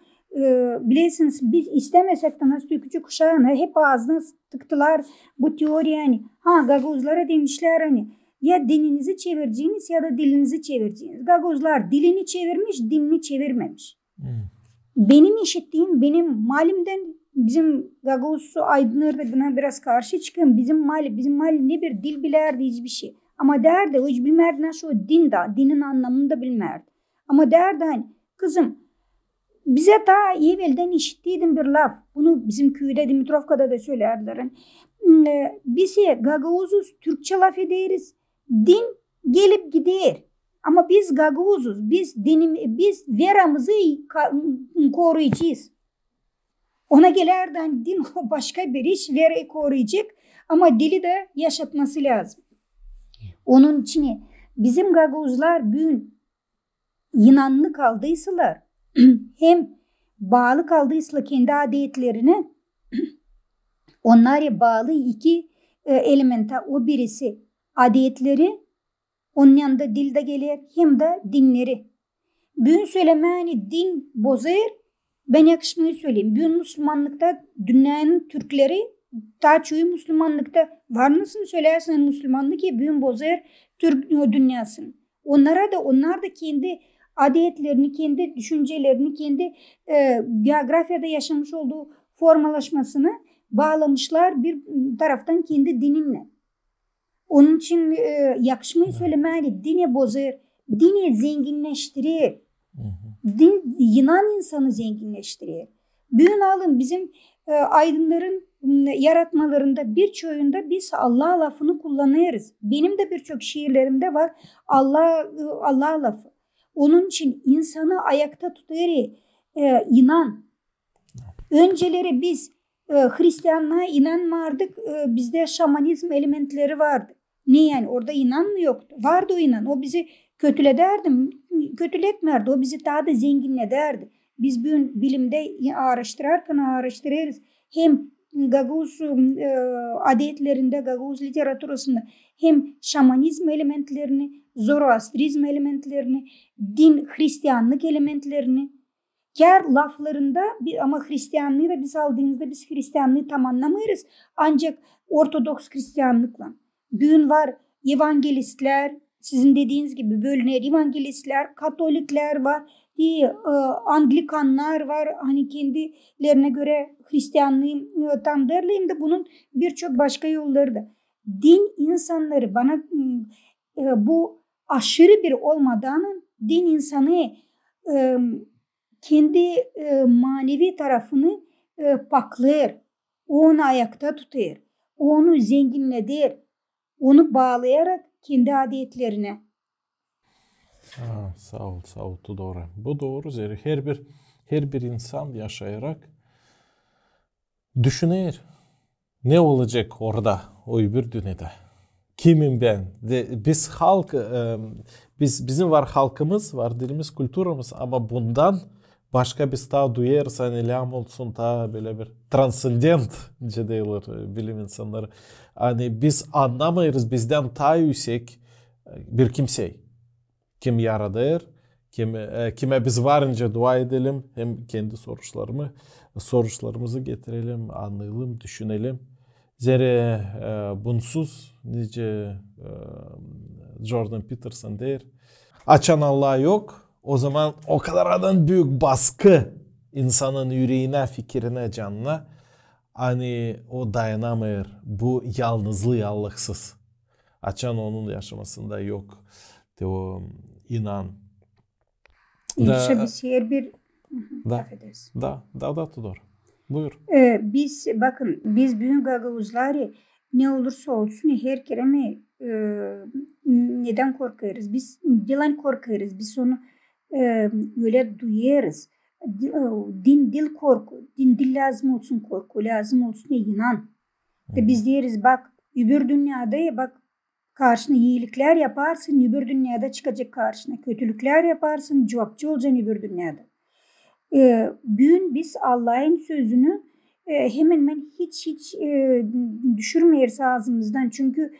bilirsiniz biz istemesek de nasıl küçük kuşağına hep ağzına tıktılar bu teori yani. Gagavuzlara demişler hani ya dininizi çevireceğiniz ya da dilinizi çevireceğiniz. Gagavuzlar dilini çevirmiş, dinini çevirmemiş. Benim işittiğim benim malimden bizim Gagavuz aydınları da buna biraz karşı çıkın. Bizim mali ne bir dil bilerdi hiçbir şey. Ama derdi o hiç bilmerdi nasıl o dinin anlamını da bilmerdi. Ama derdi hani kızım bize ta evvelden işittiydim bir laf. Bunu bizim köyde Dimitrovka'da da söylerdiler. Biz Gagavuzuz Türkçe laf ederiz. Din gelip gider. Ama biz Gagavuzuz. Biz veramızı koruyacağız. Ona gelerdi hani din o başka bir iş verayı koruyacak. Ama dili de yaşatması lazım. Onun için bizim Gagavuzlar büyün inanlı kaldıysalar hem bağlı kaldıysa kendi adetlerine onlar bağlı iki elementa o birisi adetleri onun yanında dilde gelir hem de dinleri. Büyün söyleme hani din bozar ben yakışmayı söyleyeyim. Büyün Müslümanlıkta dünyanın Türkleri ta çoğu Müslümanlıkta var mısın söylersen Müslümanlık ya büyün bozar Türk dünyasını. Onlar da kendi adetlerini, kendi düşüncelerini, kendi geografyada yaşamış olduğu formalaşmasını bağlamışlar bir taraftan kendi dininle. Onun için yakışmayı söylemeli dini bozar, dini zenginleştirir. Din, inan insanı zenginleştirir. Büyün alın bizim aydınların yaratmalarında birçoğunda biz Allah lafını kullanıyoruz. Benim de birçok şiirlerimde var Allah lafı. Onun için insanı ayakta tutar inan. Önceleri biz Hristiyanlığa inanmardık. Bizde şamanizm elementleri vardı. Ne yani orada inan mı yoktu? Vardı o inan. O bizi kötületmerdi. O bizi daha da zenginlederdi. Biz bilimde araştırırız. Hem Gagavuz adetlerinde, Gagavuz literaturasında hem şamanizm elementlerini, Zoroastrizm elementlerini, din, Hristiyanlık elementlerini, kar laflarında ama Hristiyanlığı da biz aldığımızda biz Hristiyanlığı tam anlamıyoruz. Ancak Ortodoks Hristiyanlıkla. Büyün var evangelistler, sizin dediğiniz gibi bölüner evangelistler, Katolikler var, Anglikanlar var. Hani kendilerine göre Hristiyanlığı tam derleyim de bunun birçok başka yolları da. Din insanları bana bu aşırı bir olmadan din insanı kendi manevi tarafını paklar. Onu ayakta tutar. Onu zenginledir. Onu bağlayarak kendi adetlerine. Sağ ol, sağ ol. Bu doğru. Bu doğru. Zeri her bir insan yaşayarak düşünür. Ne olacak orada, o öbür dünyada? Kimim ben? Biz halk, bizim var halkımız, var dilimiz, kültürümüz ama bundan başka bir daha duyarız. Hani lam olsun daha böyle bir transcendent diyorlar bilim insanları. Hani biz anlamayırız bizden daha yüksek bir kimseyi. Kim yaradır, kime biz varınca dua edelim, hem kendi sorularımızı getirelim, anlayalım, düşünelim. Zere bunsuz nice Jordan Peterson der. Açan Allah yok. O zaman o kadardan büyük baskı insanın yüreğine, fikrine, canına. Hani o dayanamıyor. Bu yalnızlığı yallıksız. Açan onun yaşamasında yok. De o inan. İnşa Da biz her bir da affedersin. da doğru. Buyur. Biz bakın biz büyük gagavuzları ne olursa olsun her kere mi neden korkarız? Biz dilen korkarız. Biz onu öyle duyarız. Din dil korku. Din dil lazım olsun korku. Lazım olsun inan. De biz deriz bak öbür dünyada bak karşına iyilikler yaparsın öbür dünyada çıkacak karşına. Kötülükler yaparsın cevapçı olacaksın öbür dünyada. Bugün biz Allah'ın sözünü hemen hemen hiç düşürmeyiz ağzımızdan. Çünkü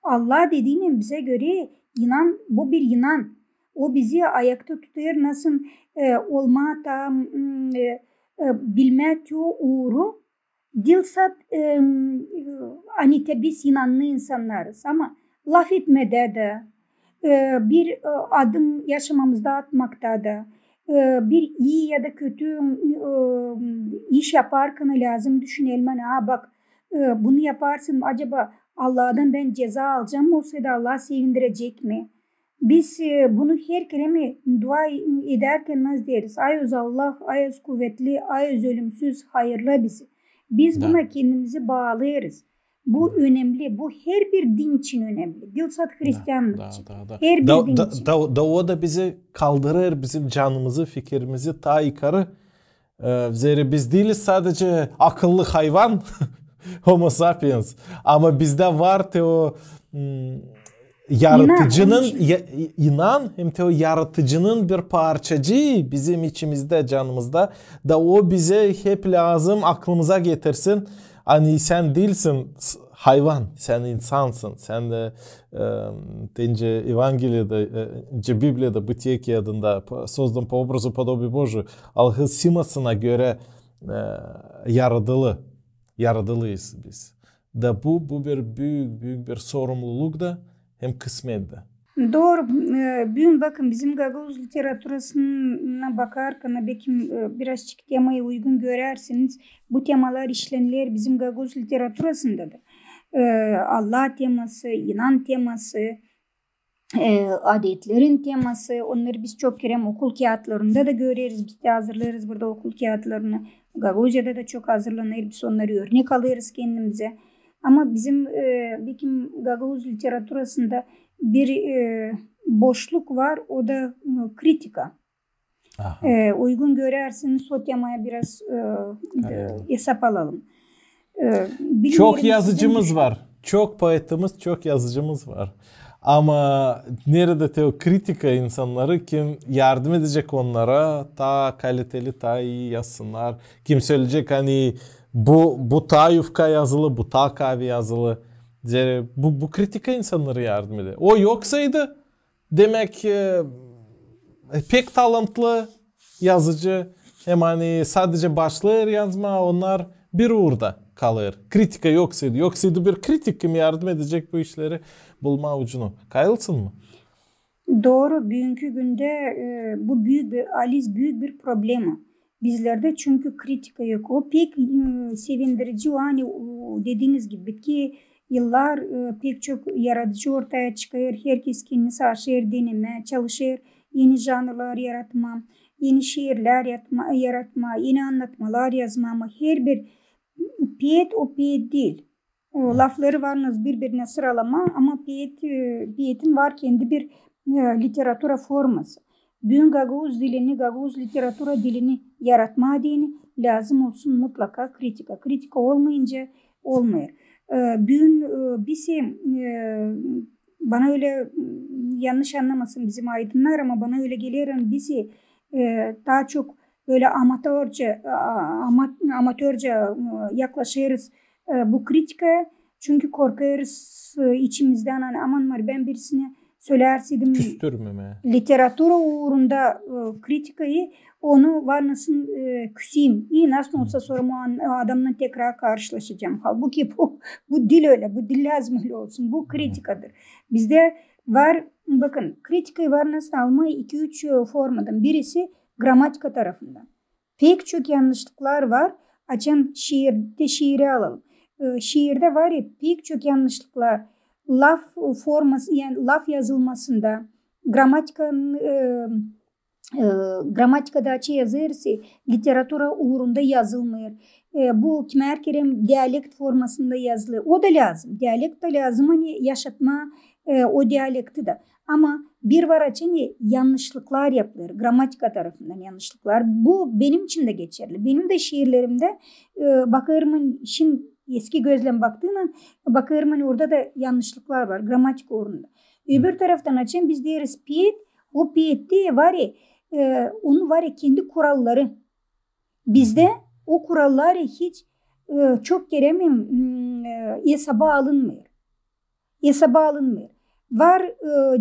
Allah dediğinin bize göre inan, bu bir inan. O bizi ayakta tutar nasıl olmada bilmek uğru dilsat hani biz inanlı insanlarız ama laf etmede de bir adım yaşamamızda atmakta da bir iyi ya da kötü iş yaparken lazım düşünelim. Hani, bak bunu yaparsın acaba Allah'dan ben ceza alacağım olsaydı Allah sevindirecek mi? Biz bunu her kelime dua ederken nasıl deriz? Ay öz Allah, ay öz kuvvetli, ay öz ölümsüz, hayırlı bizi. Biz buna kendimizi bağlayırız. Bu önemli. Bu her bir din için önemli. Dilsat Hristiyanlık için. Her bir din için. O da bizi kaldırır, bizim canımızı, fikrimizi ta yukarı. Zira biz değiliz sadece akıllı hayvan, Homo sapiens. Ama bizde var o yaratıcının inan hem de o yaratıcının bir parçacığı bizim içimizde, canımızda da o bize hep lazım, aklımıza getirsin. Hani sen değilsin hayvan, sen insansın. Sen de deyince Evangeliye'de, Biblia'da, Bытие kağıdında sozdan по образу подобию Божию, Allah'ın simasına göre yaratılıyız biz. Da bu bir büyük bir sorumluluk da hem kısmet de. Doğru. Bugün bakın bizim Gagavuz literatürüne bakarken belki birazcık temaya uygun görersiniz. Bu temalar işlenilir bizim Gagavuz literatüründe de. Allah teması, inan teması, adetlerin teması. Onları biz çok kere okul kağıtlarında da görürüz. Biz de hazırlarız burada okul kağıtlarını. Gagavuzca'da da çok hazırlanır. Biz onları örnek alırız kendimize. Ama bizim belki Gagavuz literatüründe bir boşluk var. O da kritika. Uygun görerseniz o temaya biraz hesap alalım. Çok yazıcımız var. Çok poetimiz, çok yazıcımız var. Ama nerede o kritika insanları kim yardım edecek onlara ta kaliteli, ta iyi yazsınlar. Kim söyleyecek hani bu ta yufka yazılı, bu ta kahve yazılı. Bu kritika insanları yardım eder. O yoksaydı demek pek talantlı yazıcı hem hani sadece başlar yazma onlar bir uğurda kalır. Kritika yoksaydı bir kritik kim yardım edecek bu işleri bulma ucunu. Kayılsın mı? Doğru. Bugünkü günde bu büyük bir problem. Bizlerde çünkü kritika yok. O pek sevindirici. Hani dediğiniz gibi ki yıllar pek çok yaratıcı ortaya çıkıyor. Herkes kendisi aşır, deneme, çalışır. Yeni janrlar yaratma, yeni şiirler yaratma, yeni anlatmalar yazma ama her bir piyet o piyet değil. O lafları varınız birbirine sıralama ama piyetin var kendi bir literatura forması. Bugün Gagavuz dilini, Gagavuz literatura dilini yaratma dini lazım olsun mutlaka kritika. Kritika olmayınca olmuyor. Bugün bizi bana öyle yanlış anlamasın bizim aydınlar ama bana öyle geliyor bizi daha çok böyle amatörce yaklaşıyoruz bu kritikaya. Çünkü korkuyoruz içimizden hani aman var ben birisine söylerseydim küstürmeme. Literatura uğrunda kritikayı onu var nasıl küseyim. İyi nasıl olsa sonra o adamla tekrar karşılaşacağım. Halbuki bu dil öyle. Bu dil lazım öyle olsun. Bu kritikadır. Bizde var bakın kritikayı var nasıl almayı 2-3 formadan. Birisi gramatika tarafından. Pek çok yanlışlıklar var. Açın şiiri alalım. Şiirde var ya pek çok yanlışlıklar. Laf forması yani laf yazılmasında gramatikada açı yazırsa literatura uğrunda yazılmıyor. Bu kimer kerem diyalekt formasında yazılır. O da lazım. Diyalekt de lazım hani yaşatma o diyalekti de. Ama bir var açın yanlışlıklar yapılır. Gramatika tarafından yanlışlıklar. Bu benim için de geçerli. Benim de şiirlerimde bakıyorum şimdi eski gözlem baktığımda bakıyorum orada da yanlışlıklar var. Gramatik uğrunda. Öbür taraftan açın biz deriz piyet. O piyette var ya onun var ya kendi kuralları. Bizde o kurallar hiç çok keremim hesaba alınmıyor. Hesaba alınmıyor. Var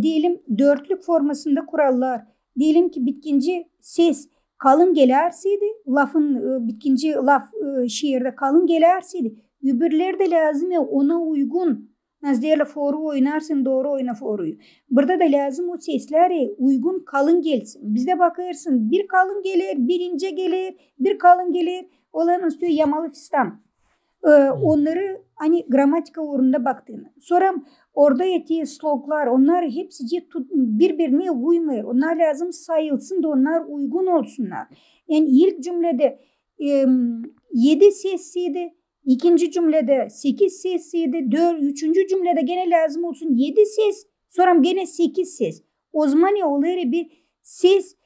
diyelim dörtlük formasında kurallar. Diyelim ki bitkinci ses kalın gelerseydi lafın bitkinci laf şiirde kalın gelerseydi öbürleri de lazım ya ona uygun. Nazdiye'yle foru oynarsın doğru oyna foruyu. Burada da lazım o sesler uygun kalın gelsin. Bizde bakırsın bir kalın gelir, bir ince gelir, bir kalın gelir. Olan istiyor yamalı fistan. Onları hani gramatika uğrunda baktığını. Sonra orada yetiği sloglar onlar hepsi birbirine uymuyor. Onlar lazım sayılsın da onlar uygun olsunlar. Yani ilk cümlede 7 sessiydi. İkinci cümlede 8 sessiydi. Üçüncü cümlede gene lazım olsun 7 ses. Sonra gene 8 ses. O zaman ne oluyor? Bir ses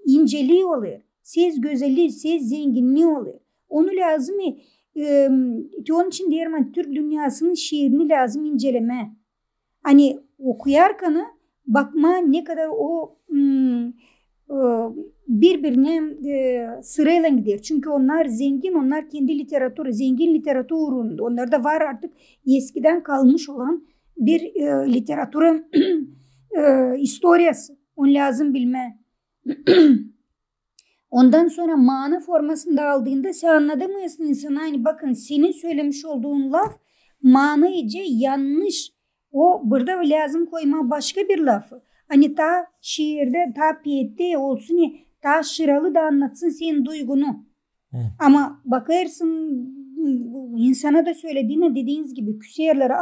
inceliği oluyor. Ses güzelliği, ses zenginliği oluyor. Onu lazım onun için diyelim Türk dünyasının şiirini lazım inceleme. Hani okuyarken bakma ne kadar o birbirine sırayla gider. Çünkü onlar zengin, onlar kendi literatürü, zengin literatüründe. Onlarda var artık eskiden kalmış olan bir literatürün historiası. Onu lazım bilme. Ondan sonra mana formasında aldığında sen anladamıyorsun insana. Hani bakın senin söylemiş olduğun laf mana iyice yanlış. O burada lazım koyma başka bir lafı. Hani ta şiirde ta piyette olsun ya ta şıralı da anlatsın senin duygunu. Ama bakarsın insana da söylediğine dediğiniz gibi küseyerler.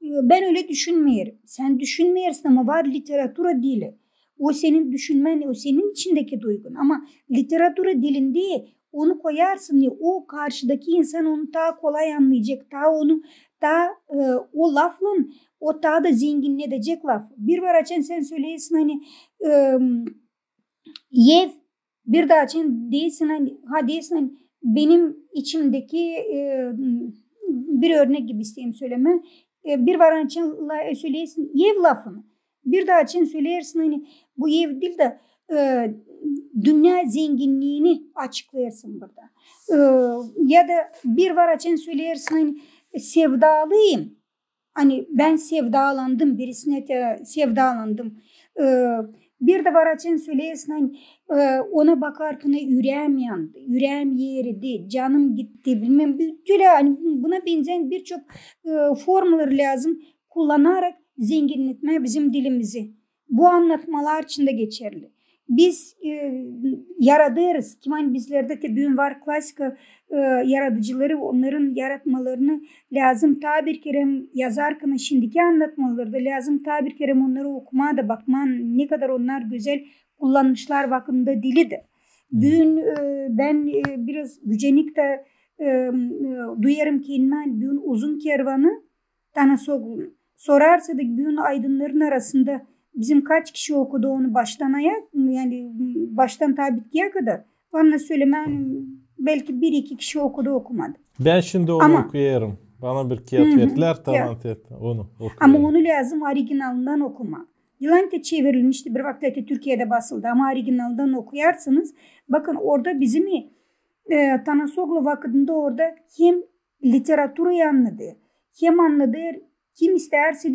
Ben öyle düşünmüyorum. Sen düşünmüyorsun ama var literatüra dili. O senin düşünmen, o senin içindeki duygun. Ama literatüra dilinde onu koyarsın ya o karşıdaki insan onu daha kolay anlayacak. Daha onu daha o lafla o daha da zenginledecek laf. Bir var açın sen söyleyesin hani yev bir daha açın değilsin hani değilsin hani benim içimdeki bir örnek gibi isteyeyim söyleme. Bir var açın söyleyesin yev lafını. Bir daha için söyleyersin hani bu ev değil de dünya zenginliğini açıklayarsın burada. Ya da bir var için söyleyersin hani sevdalıyım. Hani ben sevdalandım birisine sevdalandım. Bir de var için söyleyersin hani ona bakarken yüreğim yandı. Yüreğim yeridi. Canım gitti. Bilmem böyle hani buna benzeyen birçok formüller lazım kullanarak zenginletme bizim dilimizi. Bu anlatmalar için de geçerli. Biz yaratırız. Kiman bizlerde tabi var klasik yaratıcıları onların yaratmalarını lazım tabir kerem yazarken şimdiki anlatmaları da lazım tabir kerem onları okumaya da bakman ne kadar onlar güzel kullanmışlar vakında dili de. Dün ben biraz gücenik de duyarım kelime bugün uzun kervanı Tanasoglu. Sorarsadık bugün aydınların arasında bizim kaç kişi okudu onu baştan ayak, yani baştan ta bitkiye kadar. Bana söylemen belki bir iki kişi okudu okumadı. Ben şimdi onu okuyarım. Bana bir kağıt verdiler, tamam onu okuyarım. Ama onu lazım orijinalinden okuma. Dilante çevrilmişti bir vakti Türkiye'de basıldı ama orijinalinden okuyarsınız. Bakın orada bizim Tanasoglu vakitinde orada hem literatürü anladı, hem anladı kim isterse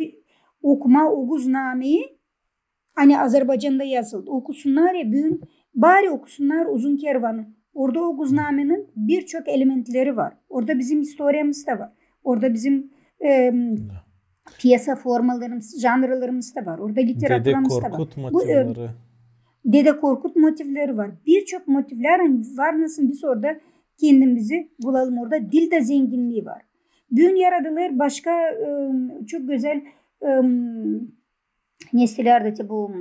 okuma Oğuzname'yi, hani Azerbaycan'da yazıldı. Okusunlar ya bugün, bari okusunlar Uzun Kervan'ı. Orada Oğuzname'nin birçok elementleri var. Orada bizim historiamız da var. Orada bizim piyasa formalarımız, janrlarımız da var. Orada literatürümüz da var. Dede Korkut motivleri. Dede Korkut motifleri var. Birçok motifler var, nasıl biz orada kendimizi bulalım. Orada dil de zenginliği var. Bugün yaradılar başka çok güzel nesillerde bu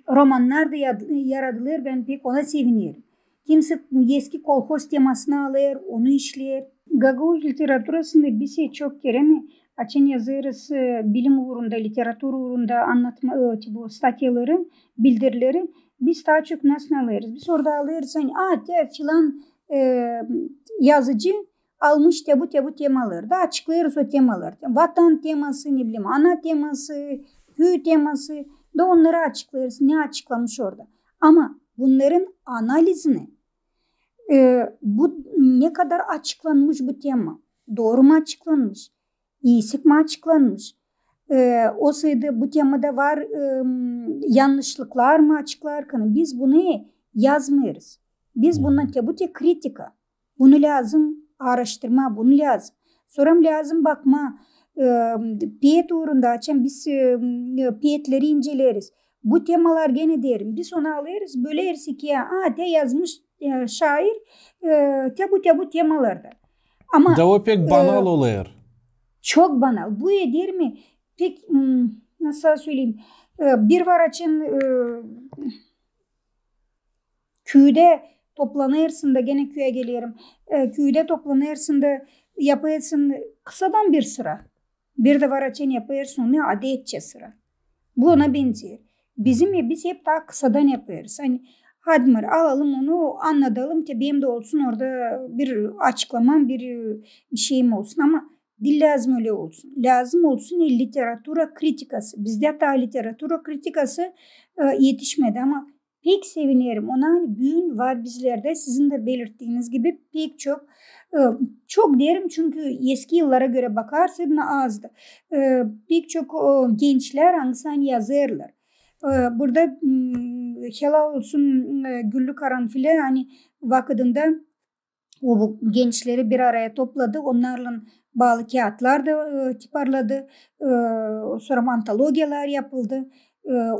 romanlar da yaradılar. Ben pek ona seviniyorum. Kimse eski kolhoz temasını alır, onu işler. Gagavuz literatürasında bir şey çok keremi. Açın yazarız bilim uğrunda, literatür uğrunda anlatma, bu statyaları, bildirileri biz daha çok nasıl alırız? Biz orada alırız hani filan yazıcı almış bu temaları da açıklarız o temaları. Vatan teması, ne bileyim ana teması, köy teması da onları açıklarız. Ne açıklamış orada? Ama bunların analizini bu ne kadar açıklanmış bu tema? Doğru mu açıklanmış? İyisik mi açıklanmış? O sayıda bu temada var yanlışlıklar mı açıklarken biz bunu yazmıyoruz. Biz bundan bu kritika. Bunu lazım araştırma, bunu lazım. Sonra lazım bakma. Piyet uğrunda açan biz piyetleri inceleriz. Bu temalar gene derim. Biz onu alırız. Böleriz ikiye. De yazmış şair bu temalarda. Ama da o pek banal oluyor. Çok banal. Bu eder mi? Pek nasıl söyleyeyim? Bir var açın köyde toplanırsın da gene köye geliyorum. Köyde toplanırsın da yaparsın kısadan bir sıra. Bir de var açın yaparsın onu adetçe sıra. Bu ona benziyor. Biz hep daha kısadan yapıyoruz. Hani hadi alalım onu anlatalım ki benim de olsun orada bir açıklamam bir şeyim olsun ama dil lazım öyle olsun. Lazım olsun literatura kritikası. Bizde hatta literatura kritikası yetişmedi ama pek sevinirim. Ona hani büyün var bizlerde. Sizin de belirttiğiniz gibi pek çok derim çünkü eski yıllara göre bakarsan azdı. Pek çok gençler hangisi yazarlar. Burada helal olsun Güllü Karanfil'e hani vakıdında o gençleri bir araya topladı. Onlarla bağlı kağıtlar da tiparladı. Sonra antologiyalar yapıldı.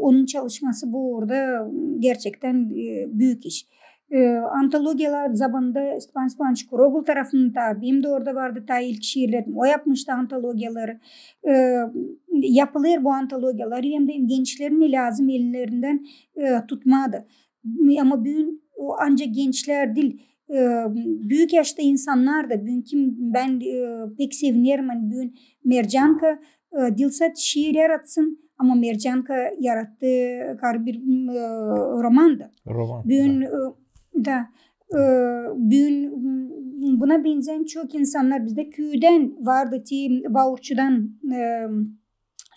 Onun çalışması bu orada gerçekten büyük iş. Antologiyalar zamanında Stepan Stepanovich Kurogul tarafından da benim de orada vardı ta ilk şiirlerim. O yapmıştı antologiyaları. Yapılır bu antologiyalar. Hem de gençlerin lazım ellerinden tutmadı. Ama bugün ancak gençler değil. Büyük yaşta insanlar da bugün ben pek sevinirim. Hani bugün Mercanka Dilsat şiir yaratsın. Ama Mercanka yarattığı bir romandı. Bugün buna benzeyen çok insanlar bizde köyden vardı ki Bağurçu'dan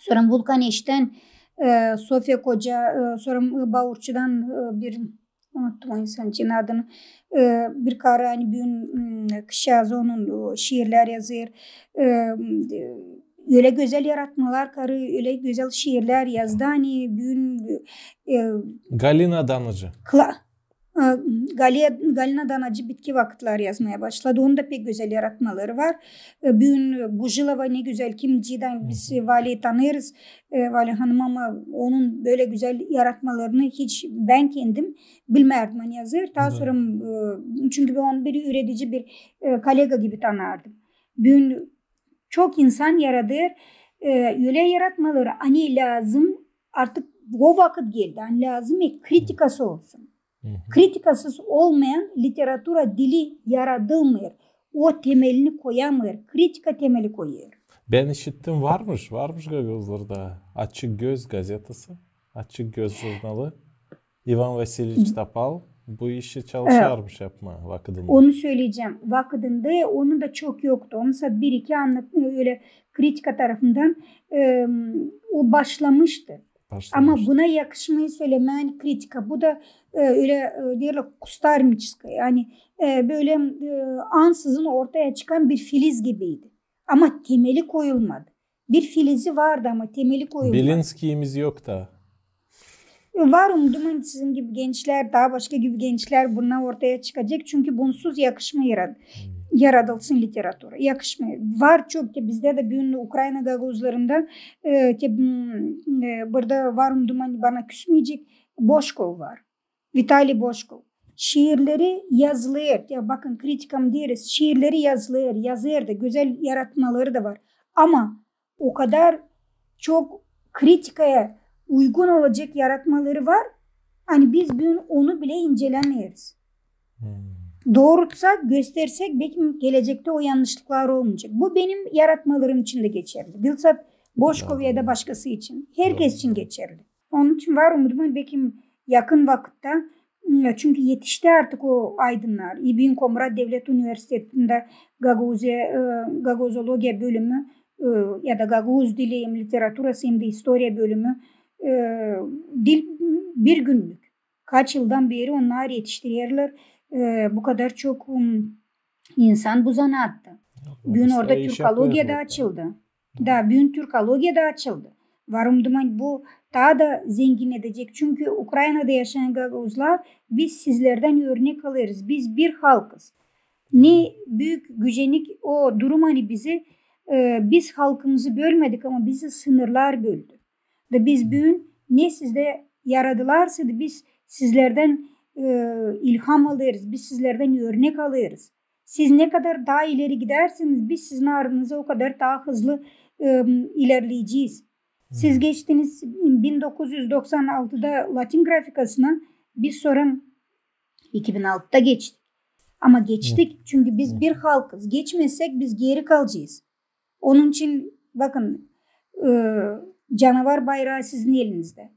sonra Vulkaneş'ten Sofya Koca sonra Bağurçu'dan bir unuttum o insanın adını bir kara hani bugün Kışazı onun şiirler yazıyor. Öyle güzel yaratmalar karı, öyle güzel şiirler yazdı. Hani bugün Galina Danacı. Galina Danacı bitki vakitler yazmaya başladı. Onun da pek güzel yaratmaları var. Bugün Bujilova ne güzel kimciden biz Vali'yi tanırız. Vali Hanım ama onun böyle güzel yaratmalarını hiç ben kendim bilmerdim hani yazır. Daha sonra çünkü ben onu bir üretici bir kolega gibi tanırdım. Bugün çok insan yaradır. Öyle yaratmaları hani lazım artık o vakit geldi. Hani lazım kritikası olsun. Kritikasız olmayan literatura dili yaratılmıyor. o temelini koyamıyor. Kritika temeli koyuyor. Ben işittim varmış Gagozlar'da. Açık Göz gazetesi. Açık Göz jurnalı. Ivan Vasilievich Topal bu işi çalışarmış yapma vakıdında. Onu söyleyeceğim. Vakıdında onun da çok yoktu. Onsa bir iki öyle kritika tarafından o başlamıştı. Ama buna yakışmayı söylemeyen kritika. Bu da öyle diyorlar kustarmıçka. Yani böyle ansızın ortaya çıkan bir filiz gibiydi. Ama temeli koyulmadı. Bir filizi vardı ama temeli koyulmadı. Bilinski'miz yok da. Var umudum sizin gibi gençler, daha başka gibi gençler bunlar ortaya çıkacak. Çünkü bunsuz yakışma yaratılsın literatüre. Yakışma. Var çok ki bizde de bir Ukrayna gagozlarında burada var umudum bana küsmeyecek. Boşkov var. Vitali Boşkov. Şiirleri yazılıyor. Ya bakın kritikam deriz. Şiirleri yazılıyor. Yazıyor da güzel yaratmaları da var. Ama o kadar çok kritikaya uygun olacak yaratmaları var. Hani biz bugün onu bile incelemiyoruz. Doğrultsak, göstersek belki gelecekte o yanlışlıklar olmayacak. Bu benim yaratmalarım için de geçerli. Dilsat Boşkov ya da başkası için. Herkes için geçerli. Onun için var umudum belki yakın vakitte. Çünkü yetişti artık o aydınlar. İbn Komrat Devlet Üniversitesi'nde Gagozologiya bölümü ya da Gaguz dili hem literatürası hem de historia bölümü dil bir günlük. Kaç yıldan beri onlar yetiştiriyorlar. Bu kadar çok insan bu zanaatta. Bugün orada Türkologiya da açıldı. Bugün Türkologiya da açıldı. Varımdım bu daha da zengin edecek. Çünkü Ukrayna'da yaşayan Gaguzlar biz sizlerden örnek alırız. Biz bir halkız. Ne büyük gücenik o durum hani bizi biz halkımızı bölmedik ama bizi sınırlar böldü. Ve biz bugün ne sizde yaradılarsa da biz sizlerden ilham alırız. Biz sizlerden örnek alırız. Siz ne kadar daha ileri giderseniz biz sizin ardınıza o kadar daha hızlı ilerleyeceğiz. Siz geçtiniz 1996'da Latin grafikasına biz sonra 2006'da geçtik. Ama geçtik çünkü biz bir halkız. Geçmezsek biz geri kalacağız. Onun için bakın canavar bayrağı sizin elinizde.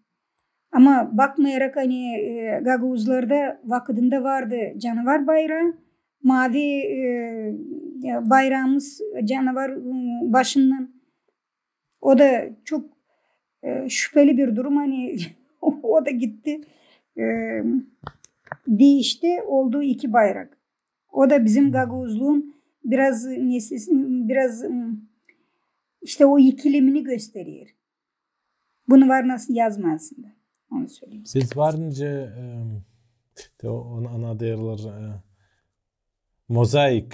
Ama bakmayarak hani Gaguzlarda vakıdında vardı canavar bayrağı. Mavi bayrağımız canavar başından. O da çok şüpheli bir durum. Hani o da gitti. Değişti. Olduğu iki bayrak. O da bizim Gaguzluğun biraz işte o ikilemini gösteriyor. Bunu var nasıl yazma aslında. Onu söyleyeyim. Siz varınca onu ana değerler mosaic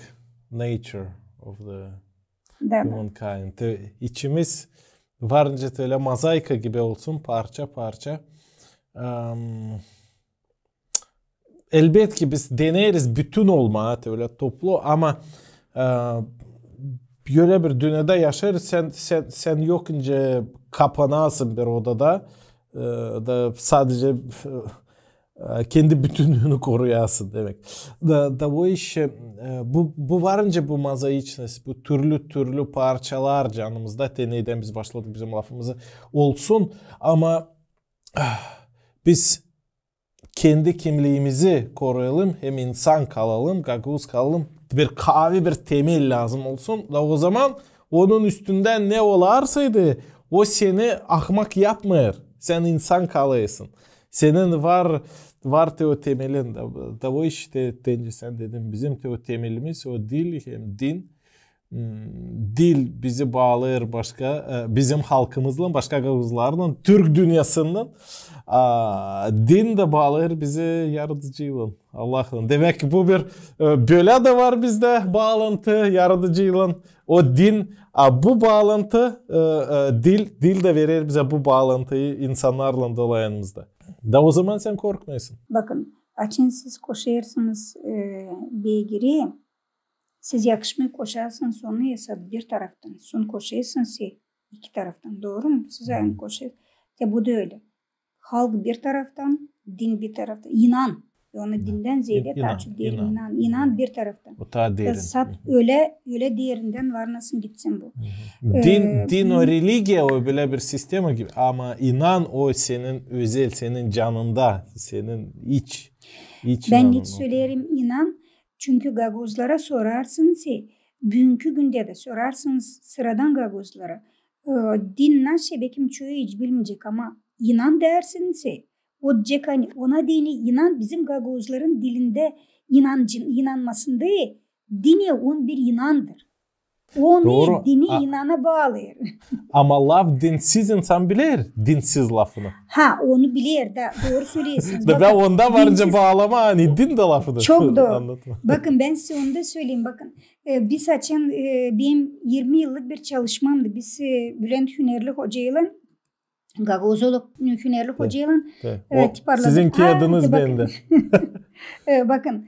nature of the humankind. İçimiz varınca öyle mozaika gibi olsun parça parça. Elbet ki biz deneriz bütün olma öyle toplu ama böyle bir dünyada yaşarız sen yokunca kapanasın bir odada da sadece kendi bütünlüğünü koruyasın demek. Da bu iş bu varınca bu mozaikçiniz, bu türlü parçalar canımızda deneyden biz başladık bizim lafımızı olsun ama biz kendi kimliğimizi koruyalım hem insan kalalım, Gaguz kalalım. Bir kavi bir temel lazım olsun da o zaman onun üstünden ne olarsaydı o seni ahmak yapmıyor. Sen insan kalıyorsun. Senin var teo temelin da o işte sen dedim bizim teo temelimiz o dil hem din. Dil bizi bağlayır başka bizim halkımızla başka Gaguzlarla Türk dünyasından din de bağlayır bizi yaratıcıyla Allah'la. Demek ki bu bir böyle de var bizde bağlantı yaratıcıyla o din bu bağlantı dil de verir bize bu bağlantıyı insanlarla dolayımızda. Da o zaman sen korkmayasın. Bakın açın siz koşarsınız beygiri siz yakışmayı koşarsınız sonra yasa bir taraftan son koşarsınız iki taraftan doğru mu? Siz aynı koşarsınız. Ya bu da öyle. Halk bir taraftan din bir taraftan inan. Onu dinden ziyade daha çok derin inan bir taraftan. O ta derin. Sat öyle derinden var nasıl gitsin bu. Din o religiya o böyle bir sistema gibi ama inan o senin özel, senin canında, senin iç ben hiç söylerim inan çünkü gagozlara sorarsınız bugünkü günde de sorarsınız sıradan gagozlara din nasıl bekim çoğu hiç bilmeyecek ama inan dersiniz o diyecek hani ona dini inan bizim gagozların dilinde inanmasında dini on bir inandır. Onu dini inana bağlayır. Ama laf dinsiz insan bilir dinsiz lafını. Ha onu bilir da doğru söylüyorsunuz. Ben onda varınca bağlama hani din de lafıdır. Çok doğru. Bakın ben size onu da söyleyeyim bakın. Biz açın benim 20 yıllık bir çalışmamdı. Biz Bülent Hünerli hocayla Gagozolog Hünerli hocayla tiparladık. Sizinki adınız bende. Bakın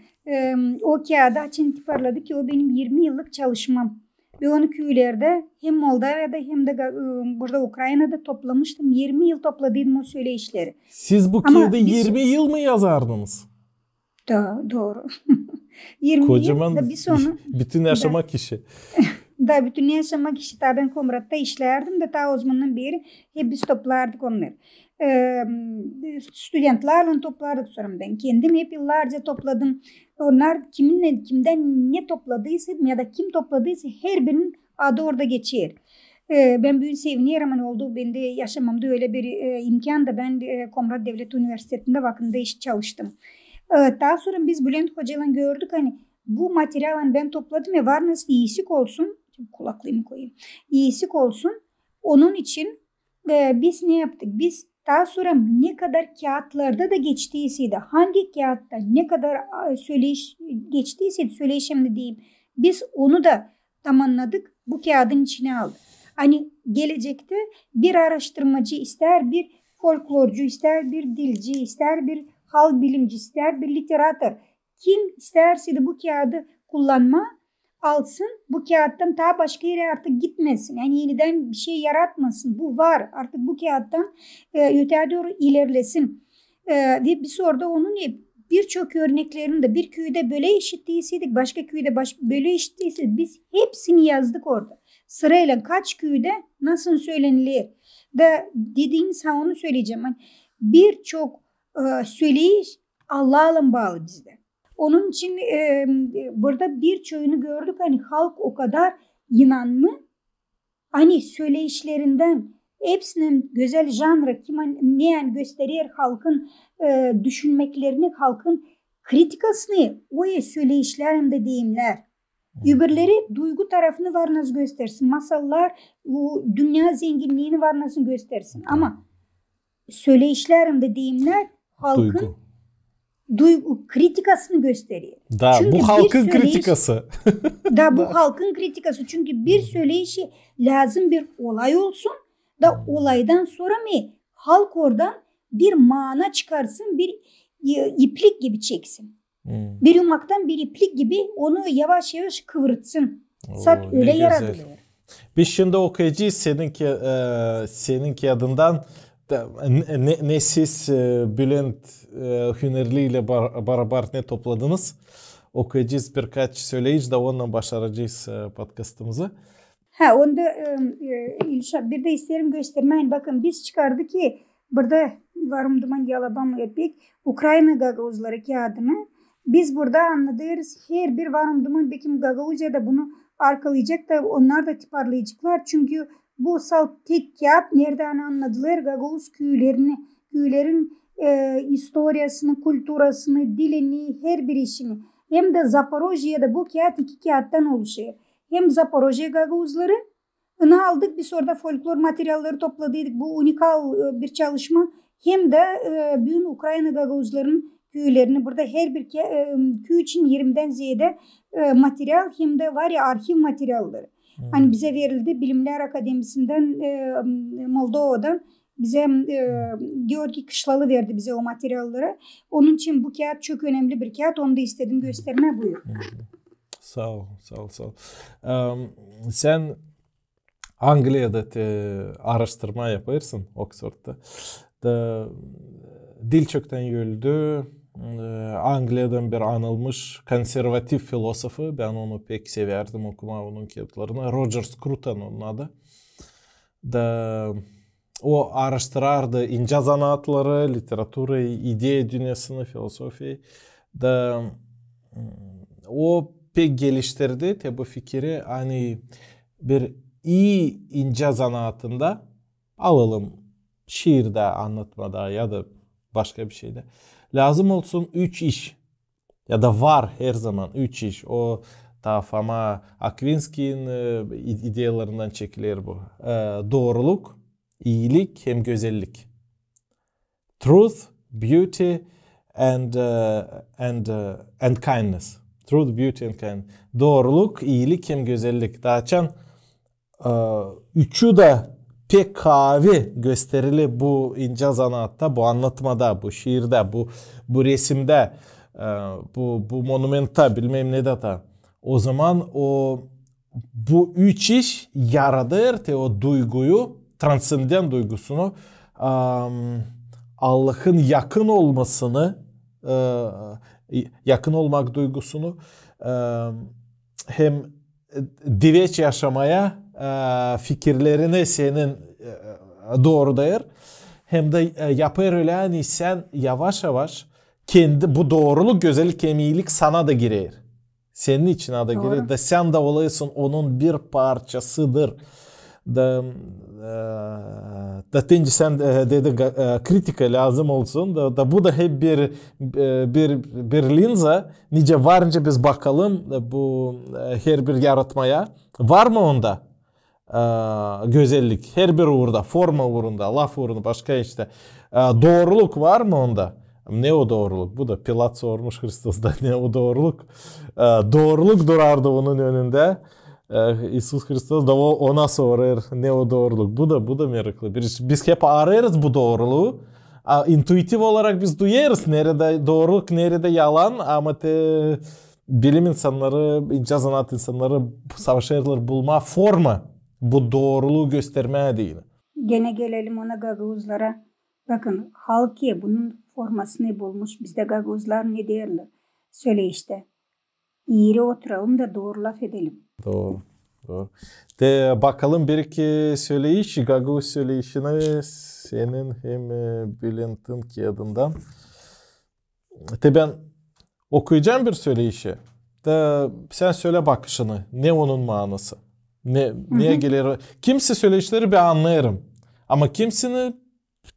o kağıdı açın tiparladık ki o benim 20 yıllık çalışmam. Ve onu köylerde hem Moldova'da hem de burada Ukrayna'da toplamıştım. 20 yıl topladıydım o söyleyişleri. Siz bu kağıdı 20 yıl mı yazardınız? Doğru. 20 kocaman yıl da bir sonu. Bütün yaşamak işi. Da bütün yaşamak işi. Ta ben Komrat'ta işlerdim de ta o zamandan beri hep biz toplardık onları. Studentlarla toplardık sonra ben kendim hep yıllarca topladım. Onlar kimden ne topladıysa ya da kim topladıysa her birinin adı orada geçer. Ben büyük seviniyorum hani oldu. Ben de yaşamamda öyle bir imkan da ben Komrat Devlet Üniversitesi'nde vakında iş çalıştım. Daha sonra biz Bülent Hoca'yla gördük hani bu materyalini ben topladım ve var nasıl iyisik olsun. Kulaklığımı koyayım. İyisik olsun. Onun için biz ne yaptık? Biz daha sonra ne kadar kağıtlarda da geçtiyse de hangi kağıtta ne kadar söyleyiş geçtiyse söyleyişimde diyeyim. Biz onu da tamamladık. Bu kağıdın içine aldık. Hani gelecekte bir araştırmacı ister bir folklorcu ister bir dilci ister bir halk bilimci ister bir literatör. Kim isterse de bu kağıdı kullanma alsın. Bu kağıttan daha başka yere artık gitmesin. Yani yeniden bir şey yaratmasın. Bu var. Artık bu kağıttan öteye doğru ilerlesin. Ve biz orada onun birçok örneklerini de bir köyde böyle işittiyseydik, başka köyde böyle işittiyseydik biz hepsini yazdık orada. Sırayla kaç köyde nasıl söylenilir da dediğiniz onu söyleyeceğim. Yani birçok söyleyiş Allah'la bağlı bizde. Onun için burada birçoğunu gördük hani halk o kadar inanlı hani söyleyişlerinden hepsinin güzel janrı ne yani gösterir halkın düşünmeklerini halkın kritikasını o söyleyişlerinde deyimler. Öbürleri duygu tarafını var nasıl göstersin. Masallar bu dünya zenginliğini var nasıl göstersin. Ama söyleyişlerinde deyimler halkın duygu kritikasını gösteriyor. Çünkü bu halkın kritikası. Bu halkın kritikası. Çünkü bir söyleyişi lazım bir olay olsun da olaydan sonra mı halk oradan bir mana çıkarsın, bir iplik gibi çeksin. Bir yumaktan bir iplik gibi onu yavaş yavaş kıvırtsın. Sat öyle yaratılıyor. Biz şimdi okuyacağız seninki adından ne siz Bülent Hünerli ile beraber ne topladınız? Okuyacağız birkaç söyleyiş de onunla başaracağız podcastımızı. Onda bir de isterim göstermeyin. Bakın biz çıkardık ki burada varım duman yalabam epik Ukrayna gagavuzları kağıdını biz burada anladığız her bir varım duman bekim gagavuzya da bunu arkalayacak da onlar da tiparlayacaklar. Çünkü bu tek kağıt nereden anladılar Gagavuz köylerin historiasını, kulturasını, dilini, her bir işini. Hem de Zaporojye'de bu kağıt 2 kağıttan oluşuyor. Hem Zaporojye Gagavuzları aldık biz orada folklor materyalleri topladıydık. Bu unikal bir çalışma. Hem de bütün Ukrayna Gagavuzların köylerini burada her bir köy için 20'den ziyade materyal hem de var ya arşiv materyalleri. Hani bize verildi Bilimler Akademisi'nden Moldova'dan bize Georgi Kışlalı verdi bize o materyalleri. Onun için bu kağıt çok önemli bir kağıt. Onu da istedim gösterme buyur. Sağ ol. Sen Angliya'da araştırma yaparsın Oxford'da. Dil çoktan öldü. Angliya'dan bir anılmış konservatif filosofu. Ben onu pek severdim okuma onun kitaplarını. Roger Scruton onun adı. Da o araştırardı ince zanaatları, literatürü, ideya dünyasını, filosofiyi. Da o pek geliştirdi tabi bu fikri. Hani bir iyi ince zanaatında alalım şiirde, anlatmada ya da başka bir şeyde. Lazım olsun 3 iş ya da var her zaman 3 iş. O da Foma Akvinski'nin ideyalarından çekilir bu. Doğruluk, iyilik hem güzellik. Truth, beauty and kindness. Truth, beauty and kindness. Doğruluk, iyilik hem güzellik. Daha üçü de pek kavi gösterili bu ince zanaatta, bu anlatmada, bu şiirde, bu resimde, bu monumenta, bilmem ne de. O zaman bu üç iş yaradır o duyguyu, transcendent duygusunu, Allah'ın yakın olmasını, yakın olmak duygusunu hem diveç yaşamaya fikirlerini senin doğrulayır. Hem de yapar öyle hani sen yavaş yavaş kendi bu doğruluk, güzellik, iyilik sana da girer. Senin içine de girer. Da sen de olayısın onun bir parçasıdır. Da tence sen dedi kritika lazım olsun. Da bu da hep bir linza. Nice varınca biz bakalım bu her bir yaratmaya. Var mı onda güzellik? Her bir uğurda, forma uğrunda, laf uğrunda, başka işte. Doğruluk var mı onda? Ne o doğruluk? Bu da Pilat sormuş Hristios'da. Ne o doğruluk? Doğruluk durardı onun önünde. İsus Hristos da ona sorar ne o doğruluk. Bu da meraklı. Biz hep ararız bu doğruluğu. İntuitif olarak biz duyarız nerede doğruluk, nerede yalan. Ama bilim insanları, ince zanaat insanları savaşırlar bulma forma. Bu doğruluğu göstermeye değil. Gene gelelim ona Gagavuzlara. Bakın halkiye bunun formasını bulmuş. Bizde Gagavuzlar ne derler? Söyle işte. İğri oturalım da doğru laf edelim. Doğru. De bakalım bir iki söyleyiş, Gagavuz söyleyişine senin hem Bülent'in kağıdından. Ben okuyacağım bir söyleyişi. De sen söyle bakışını. Ne onun manası? Neye gelir? Kimse söyleyişleri bir anlayırım. Ama kimsenin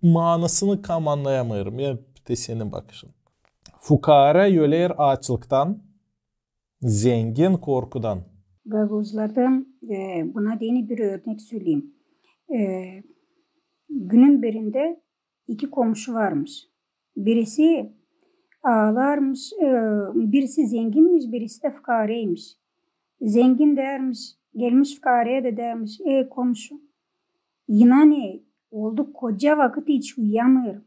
manasını tam anlayamıyorum. Ya de senin bakışın. Fukara yöler açlıktan, zengin korkudan. Gagavuzlardan buna yeni bir örnek söyleyeyim. Günün birinde iki komşu varmış. Birisi ağlarmış, birisi zenginmiş, birisi de fukareymiş. Zengin dermiş, gelmiş fukareye de dermiş, komşu, yine oldu koca vakit hiç uyuyamıyorum.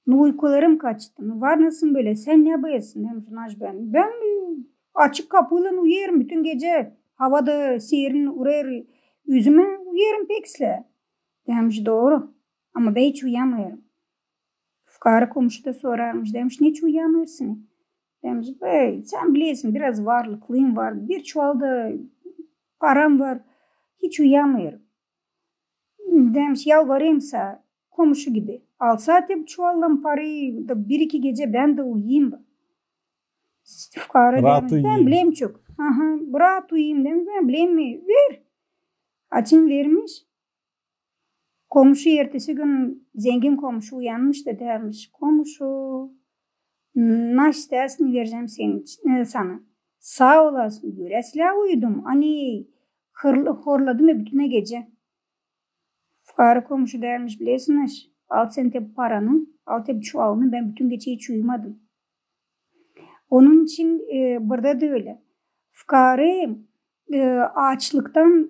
Uykularım kaçtı. Var nasıl böyle, sen ne yapıyorsun demiş ben. Ben açık kapıyla uyuyorum bütün gece. Havada serin uğrar yüzüme, uyuyorum peksle. Demiş doğru ama ben hiç uyuyamıyorum. Fukara komşu da sorarmış. Demiş hiç uyuyamıyorsun. Demiş sen biliyorsun biraz varlıklıyım var. Bir çuvalda param var. Hiç uyuyamıyorum. Demiş yalvarayımsa komşu gibi. Al zaten çuvaldan parayı da bir iki gece ben de uyuyayım. Fukara demiş ben bileyim çok. Rahat uyuyayım demiş. Ben bileyim mi? Ver. Açın vermiş. Komşu ertesi gün zengin komşu uyanmış da dermiş. Komşu naş dersini vereceğim senin için, sana. Sağ olasın. Göresle uyudum. Hani horladım ya bütün gece. Fukara komşu dermiş biliyorsunuz. Al sen de paranı. Al de çuvalını. Ben bütün gece hiç uyumadım. Onun için burada da öyle. Fukara açlıktan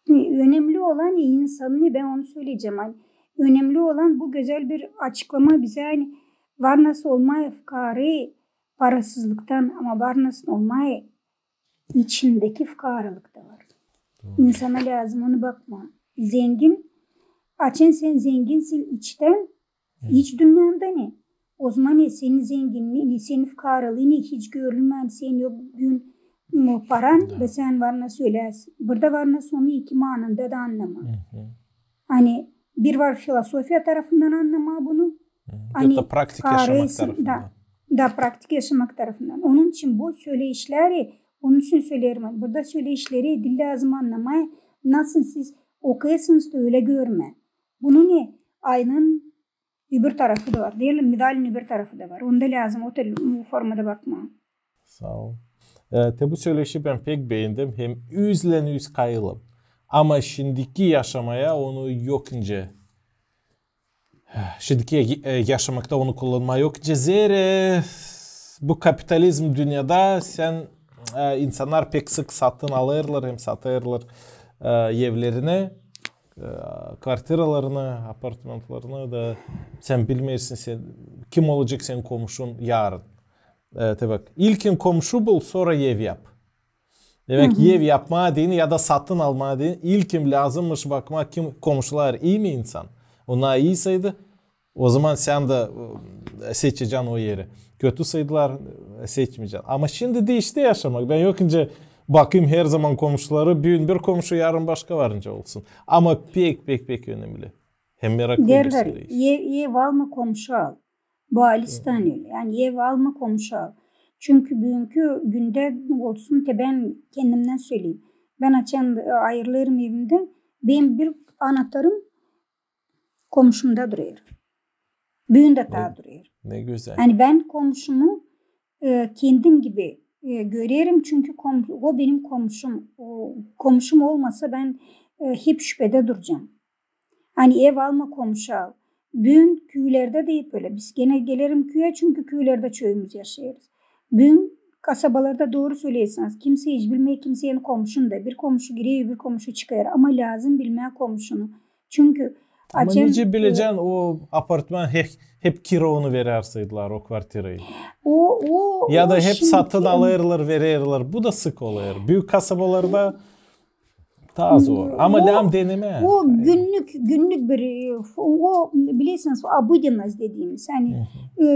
önemli olan insanı ben onu söyleyeceğim. Hani önemli olan bu güzel bir açıklama bize hani var nasıl olmaya fukara parasızlıktan ama var nasıl olmaya içindeki fukaralık da var. İnsana lazım onu bakma. Zengin açın sen zenginsin içten İç dünyanda ne? O zaman ne? Senin zenginliğin, senin fukaralığın hiç görülmedi. Senin yok gün paran ve sen var nasıl söylersin. Burada var nasıl onu iki manada da anlama. Hani bir var filosofiya tarafından anlama bunu. Hani da praktik yaşamak tarafından. Da praktik yaşamak tarafından. Onun için bu söyleyişleri, onun için söylerim. Burada söyleyişleri dil lazım anlamaya. Nasıl siz okuyasınız da öyle görme. Bunu ne? Aynın öbür tarafı da var. Diyelim medalin öbür tarafı da var. Onda lazım o formada bakma. Sağ ol. Bu söyleşi ben pek beğendim. Hem yüzle yüz kayılım. Ama şimdiki yaşamaya onu yokunca. Şimdiki yaşamakta onu kullanma yokunca. Zira bu kapitalizm dünyada sen insanlar pek sık satın alırlar hem satırlar evlerini, kvartiralarını, apartmanlarını da sen bilmezsin sen kim olacak senin komşun yarın. Bak, ilkin komşu bul sonra ev yap. Demek ev yapma değil ya da satın alma değil. İlkim lazımmış bakmak kim komşular iyi mi insan? Onlar iyi saydı. O zaman sen de seçeceksin o yeri. Kötü saydılar seçmeyeceksin. Ama şimdi değişti yaşamak. Ben yokunca bakayım her zaman komşuları bir komşu yarın başka varınca olsun. Ama pek önemli. Hem meraklı bir söyleyiş. Ev alma komşu al. Bu alistan öyle. Yani ev alma komşu al. Çünkü bugünkü günde olsun ki ben kendimden söyleyeyim. Ben ayrılırım evimden. Benim bir anahtarım komşumda duruyor. Büyüğünde daha duruyor. Ne güzel. Yani ben komşumu kendim gibi görüyorum. Çünkü o benim komşum. Komşum olmasa ben hep şüphede duracağım. Hani ev alma komşu al. Bugün köylerde de hep öyle. Biz gene gelirim köye çünkü köylerde çoğumuz yaşıyoruz. Bugün kasabalarda doğru söyleyesiniz. Kimse hiç bilmeye kimsenin komşun da. Bir komşu giriyor bir komşu çıkıyor. Ama lazım bilmeye komşunu. Çünkü ama nece bileceksin o apartman hep kira onu verirseydiler o kvartirayı. Ya da hep satın alırlar verirler. Bu da sık oluyor. Büyük kasabalarda daha zor. Ama lam deneme. O günlük bir o bilirsiniz abudinaz dediğimiz. Yani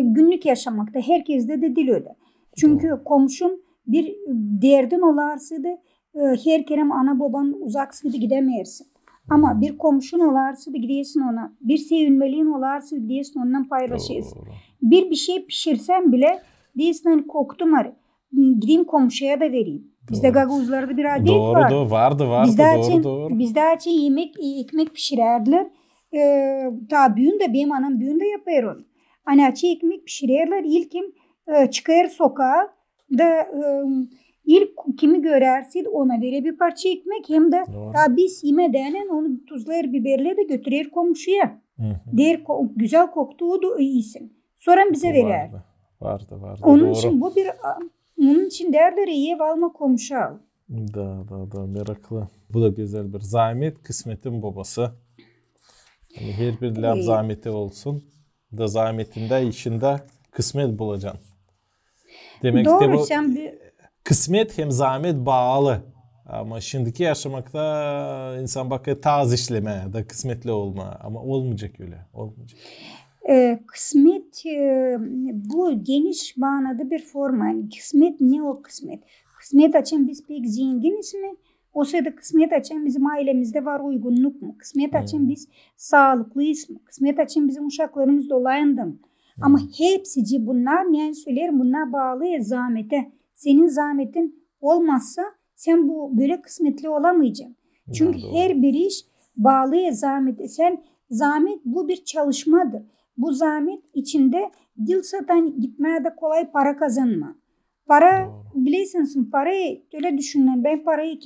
günlük yaşamakta herkeste de dil öyle. Çünkü komşun bir derdin olarsaydı her kerem ana baban uzaksıydı gidemeyirsin. Ama bir komşun olarsaydı gidiyorsun ona. Bir sevinmeliğin olarsaydı gidiyorsun ondan paylaşıyorsun. Bir şey pişirsen bile diyorsun hani koktum var. Gideyim komşuya da vereyim. Bizde Gagavuzlarda bir adet var. Doğru vardı. Doğru. Bizde ekmek pişirerler. Ta büyün de benim anam büyün de yapıyor onu. Hani açı ekmek pişirirler. İlkim çıkar sokağa da ilk kimi görersin ona verir bir parça ekmek hem de ta biz yemeden onu tuzlar biberle de götürür komşuya. Der güzel koktu o da iyisin. Sonra bize verer. Vardı. Onun doğru. için bu bir onun için derler ev alma komşu al. Da meraklı. Bu da güzel bir zahmet kısmetin babası. Yani her bir laf zahmeti olsun. Da zahmetinde işinde kısmet bulacaksın. Demek doğru, de bu sen kısmet hem zahmet bağlı. Ama şimdiki yaşamakta insan bakıyor taz işleme da kısmetli olma. Ama olmayacak öyle. Olmayacak. Kısmet bu geniş manada bir forma. Yani kısmet ne o kısmet? Kısmet açan biz pek zenginiz mi? O sırada kısmet açan bizim ailemizde var uygunluk mu? Kısmet açan biz sağlıklıyız mı? Kısmet açan bizim uşaklarımız dolayında mı? Ama hepsi bunlar ne söylerim bunlar bağlı ya zahmete. Senin zahmetin olmazsa sen bu böyle kısmetli olamayacaksın. Çünkü her bir iş bağlı ya zahmete. Zahmet bu bir çalışmadır. Bu zahmet içinde dil satan gitmeye de kolay para kazanma. Para bilirsiniz parayı öyle düşünün. Ben parayı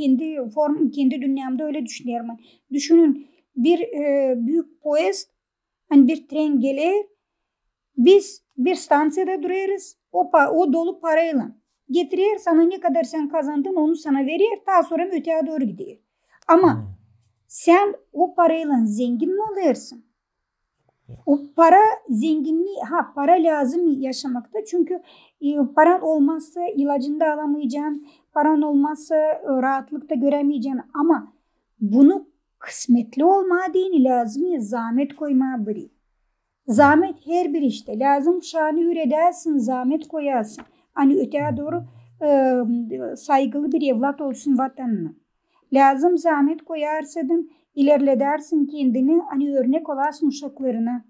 kendi dünyamda öyle düşünüyorum. Düşünün bir büyük poyast hani bir tren gelir. Biz bir stansiyada duruyoruz. O dolu parayla getiriyor sana ne kadar sen kazandın onu sana veriyor. Daha sonra öteye doğru gidiyor. Ama sen o parayla zengin mi oluyorsun? O para zenginliği, para lazım yaşamakta. Çünkü paran olmazsa ilacını da alamayacaksın. Paran olmazsa rahatlıkta göremeyeceksin. Ama bunu kısmetli olma değil lazım ya zahmet koyma biri. Zahmet her bir işte. Lazım şanı üredersin, zahmet koyarsın. Hani öteye doğru saygılı bir evlat olsun vatanına. Lazım zahmet koyarsın, ilerledersin kendini, hani örnek olasın uşaklarına.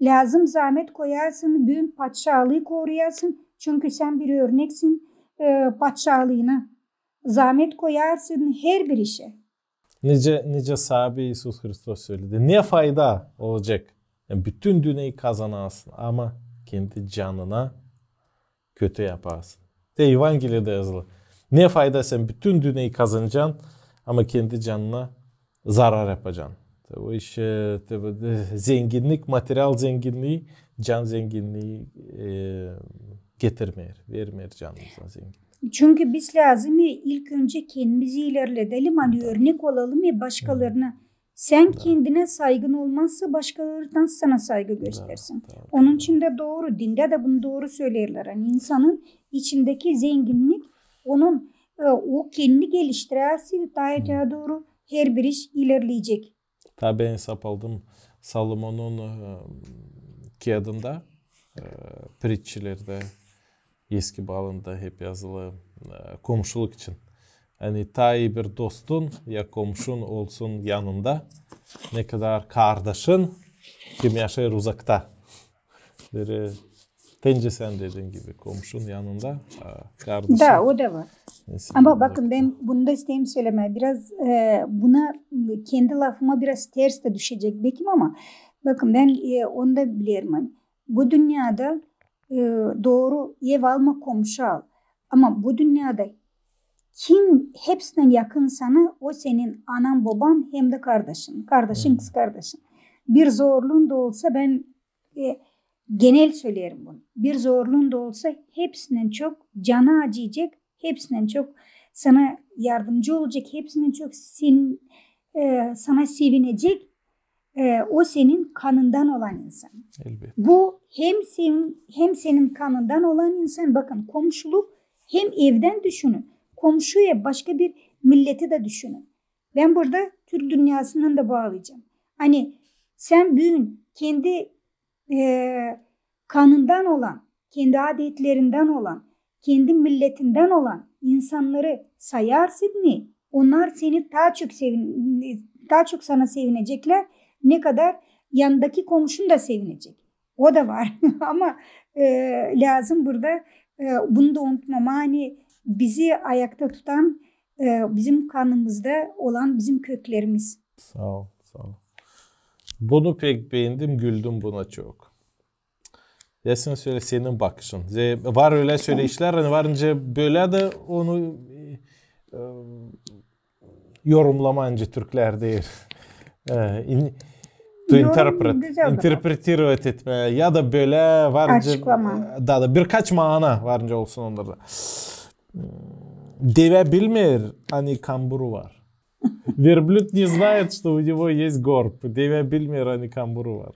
Lazım zahmet koyarsın, büyün padişahlığı koruyasın. Çünkü sen bir örneksin padişahlığına. Zahmet koyarsın her bir işe. Nice sahabe İsus Hristos söyledi. Ne fayda olacak? Yani bütün dünyayı kazanasın ama kendi canına kötü yaparsın. De Evangeliyede yazılı. Ne fayda sen bütün dünyayı kazanacaksın ama kendi canına zarar yapacaksın. O iş zenginlik, materyal zenginliği, can zenginliği getirmeyer, vermeyer canımıza zenginlik. Çünkü biz lazım ya ilk önce kendimizi ilerletelim, hani örnek olalım ya başkalarına. Sen kendine saygın olmazsa başkalarından sana saygı göstersin. Onun için de doğru, dinde de bunu doğru söylerler. Hani insanın içindeki zenginlik onun o kendini geliştirerse daha doğru her bir iş ilerleyecek. Tabi ben hesap aldım. Salomon'un kağıdında pritçilerde eski bağında hep yazılı komşuluk için. Hani ta iyi bir dostun ya komşun olsun yanında, ne kadar kardeşin kim yaşar uzakta. Tence sen dediğin gibi komşun yanında, kardeşin. Da o da var. Ama bakın ben bunu da isteyeyim söylemeye. Biraz buna kendi lafıma biraz ters de düşecek belki ama bakın ben onu da bilirim. Hani. Bu dünyada doğru ev alma, komşu al. Ama bu dünyada kim hepsinden yakın sana, o senin anan baban hem de kardeşin. Kardeşin, kız kardeşin. Bir zorluğun da olsa ben genel söylerim bunu. Bir zorluğun da olsa hepsinden çok canı acıyacak. Hepsinden çok sana yardımcı olacak. Hepsinden çok sana sevinecek. O senin kanından olan insan. Elbette. Bu hem senin kanından olan insan. Bakın komşuluk hem evden düşünün. Komşuya başka bir milleti de düşünün. Ben burada Türk dünyasından da bağlayacağım. Hani sen büyün kendi kanından olan, kendi adetlerinden olan, kendi milletinden olan insanları sayarsın ne? Onlar seni daha çok sana sevinecekler. Ne kadar yandaki komşun da sevinecek. O da var. Ama lazım burada bunu da unutmama. Hani bizi ayakta tutan bizim kanımızda olan bizim köklerimiz. Sağ ol, sağ ol. Bunu pek beğendim, güldüm buna çok. Yasin söyle senin bakışın. Var öyle söyleyişler, hani varınca böyle de onu yorumlamanca Türkler değil. Interpretировать etme ya da böyle varınca daha da birkaç mana varınca olsun onlarda. Deve bilmiyor, hani kamburu var. Верблюд не знает, что у него есть горб. Deve bilmiyor, hani kamburu var.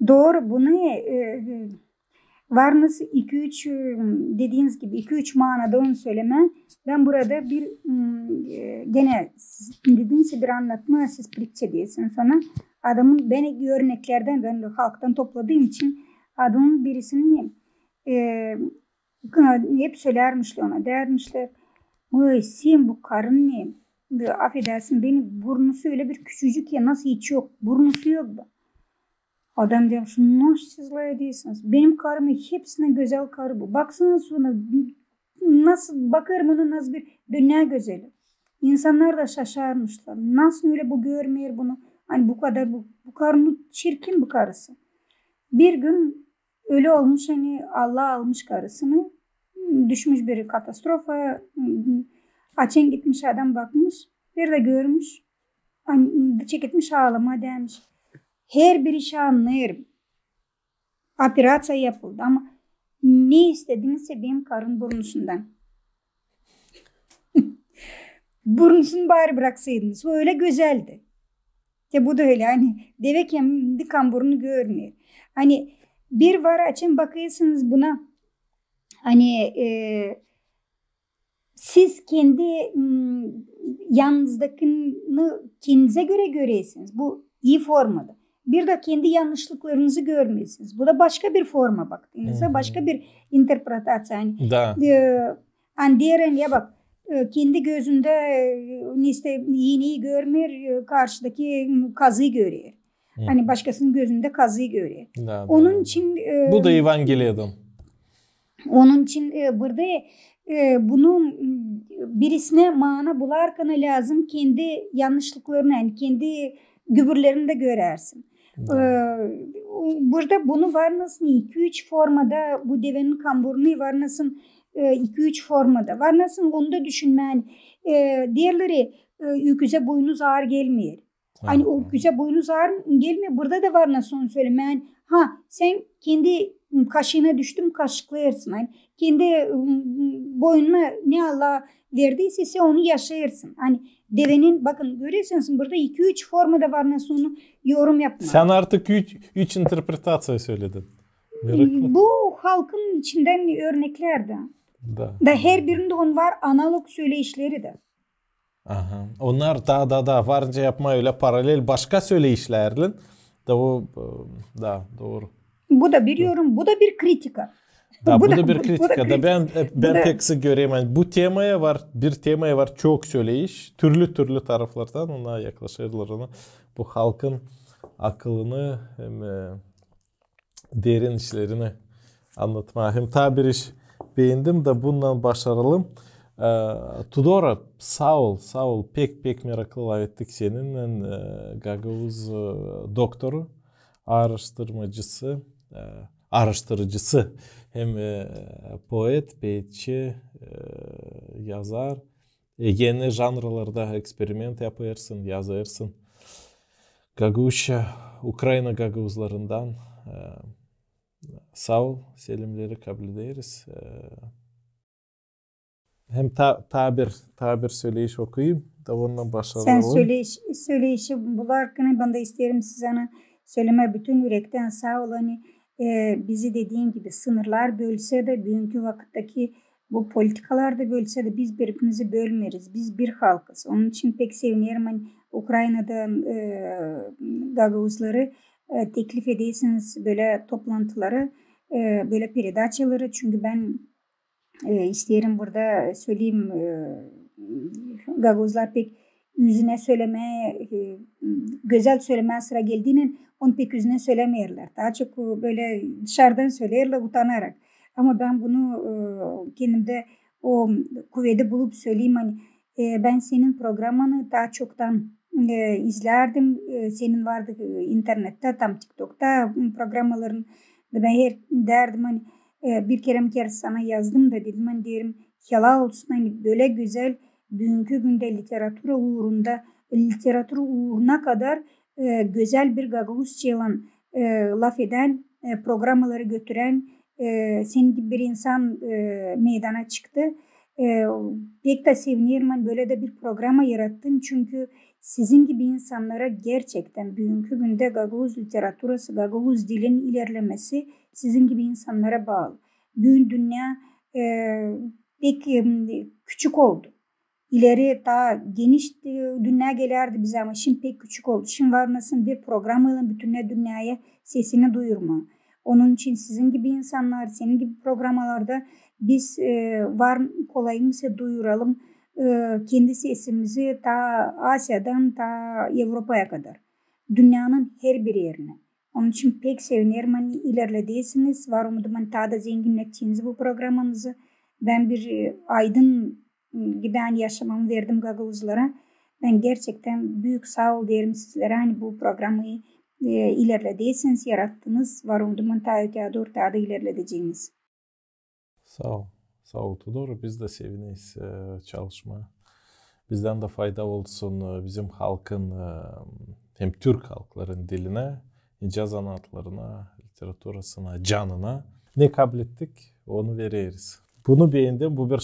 Doğru, bunu var nasıl 2-3 dediğiniz gibi 2-3 manada onu söyleme. Ben burada bir gene dediğiniz bir anlatma, siz pritçe diyorsun sonra adamın ben örneklerden ben de halktan topladığım için adamın birisinin hep söylermişler ona, dermişler oy sen bu karın ne? Affedersin beni, burnusu öyle bir küçücük ya, nasıl hiç yok, burnusu yok da. Adam demiş nasıl sizler değilsiniz? Benim karımı hepsine güzel karı bu. Baksana sonra nasıl bakarım ona, nasıl bir dünya güzeli. İnsanlar da şaşarmışlar. Nasıl öyle bu görmüyor bunu? Hani bu kadar bu karının çirkin bu karısı. Bir gün öyle olmuş, hani Allah almış karısını. Düşmüş bir katastrofa. Açın gitmiş adam bakmış. Bir de görmüş. Hani çekitmiş ağlama demiş. Her bir işi anlarım. Operasyon yapıldı ama ne istedinizse benim karın burnusundan. Burnusunu bari bıraksaydınız. O öyle güzeldi. Ya bu da öyle, hani deve kendi kamburunu görmüyor. Hani bir var açın bakıyorsunuz buna. Hani siz kendi yanınızdakini kendinize göre görüyorsunuz. Bu iyi formada. bir de kendi yanlışlıklarınızı görmüyorsunuz. Bu da başka bir forma baktığınızda başka bir interpretasyon. Yani, Da. diğerin ya bak kendi gözünde iğneyi görmüyor, karşıdaki kazıyı görüyor. Hani başkasının gözünde kazıyı görüyor. Da. Onun için bu da Evangeliyadan. Onun için burada bunu birisine mana bularken lazım kendi yanlışlıklarını yani kendi gübürlerini de görersin. Burada bunu var nasıl 2-3 formada bu devenin kamburunu var nasıl 2-3 formada var nasıl onu da düşünmen. Diğerleri öküze boynuz ağır gelmiyor. Hani o öküze boynuz ağır gelmiyor. Burada da var nasıl onu söylemen. Sen kendi kaşığına düştün kaşıklayarsın. Yani kendi boynuna ne Allah verdiyse sen onu yaşayarsın. Hani devenin bakın görüyorsunuz burada 2-3 formada var nasıl onu yorum yapma. Sen artık 3 interpretasyon söyledin. Bu halkın içinden örnekler de. Da her birinde on var analog söyleyişleri de. Aha. Onlar da varınca yapma öyle paralel başka söyleyişlerle da o da doğru. Bu da bir yorum, bu da bir kritika. Da bu da bir kritika. Da ben pek sık göreyim. Yani bu temaya var çok söyleyiş. Türlü taraflardan ona yaklaşırlar ona. Bu halkın akılını hem derin işlerini anlatma. Hem tabir iş beğendim de bundan başaralım. Tudor sağ ol pek meraklı ettik senin. Ben Gagavuz doktoru araştırıcısı hem poet, beyitçi, yazar. Yeni janrlarda eksperiment yaparsın, yazarsın. Gagavuzca, Ukrayna Gagavuzlarından sağ ol, selimleri kabul ederiz. Hem tabir söyleyiş okuyayım da ondan başlayalım. Sen söyleyişi bularken ben de isterim size söyleme bütün yürekten sağ ol. Hani bizi dediğim gibi sınırlar bölse de bugünkü vakitteki bu politikalar da bölse de biz birbirimizi bölmeriz. Biz bir halkız. Onun için pek sevinirim. Hani Ukrayna'dan Gagavuzları teklif ediyorsunuz böyle toplantıları, böyle передачаları. Çünkü ben isterim burada söyleyeyim Gagavuzlar pek yüzüne söylemeye, güzel söylemeye sıra geldiğinin onu pek yüzüne söylemiyorlar. Daha çok böyle dışarıdan söylerler utanarak. Ama ben bunu kendimde o kuvveti bulup söyleyeyim. Hani ben senin programını daha çoktan izlerdim. Senin vardı internette, tam TikTok'ta programların ben her derdim hani bir kere sana yazdım da dedim hani derim helal olsun hani böyle güzel bugünkü günde literatür uğruna kadar güzel bir Gagavuzca laf eden programları götüren senin gibi bir insan meydana çıktı. Pek de sevinirim hani böyle de bir programa yarattın çünkü sizin gibi insanlara gerçekten bugünkü günde Gagavuz literatürası, Gagavuz dilinin ilerlemesi sizin gibi insanlara bağlı. Bugün dünya pek küçük oldu. İleri daha geniş dünya gelirdi bize ama şimdi pek küçük oldu. Şimdi var nasıl bir programla bütün dünyaya sesini duyurma. Onun için sizin gibi insanlar, senin gibi programalarda biz var kolayımızı duyuralım. Kendi sesimizi ta Asya'dan ta Avrupa'ya kadar. Dünyanın her bir yerine. Onun için pek sevinirim. Hani ilerlediyseniz var umudum daha da zenginleştiğiniz bu programınızı. Ben bir aydın gibi hani yaşamamı verdim Gagavuzlara. Ben gerçekten büyük sağ ol derim sizlere. Hani bu programı ilerlediyseniz yarattınız. Var umudum daha da ilerleyeceğiniz. Sağ ol. Sağ ol Tudor. Biz de seviniyiz çalışma. Bizden de fayda olsun bizim halkın hem Türk halkların diline, icaz sanatlarına, literatürasına, canına ne kabul ettik onu veririz. Bunu beğendim. Bu bir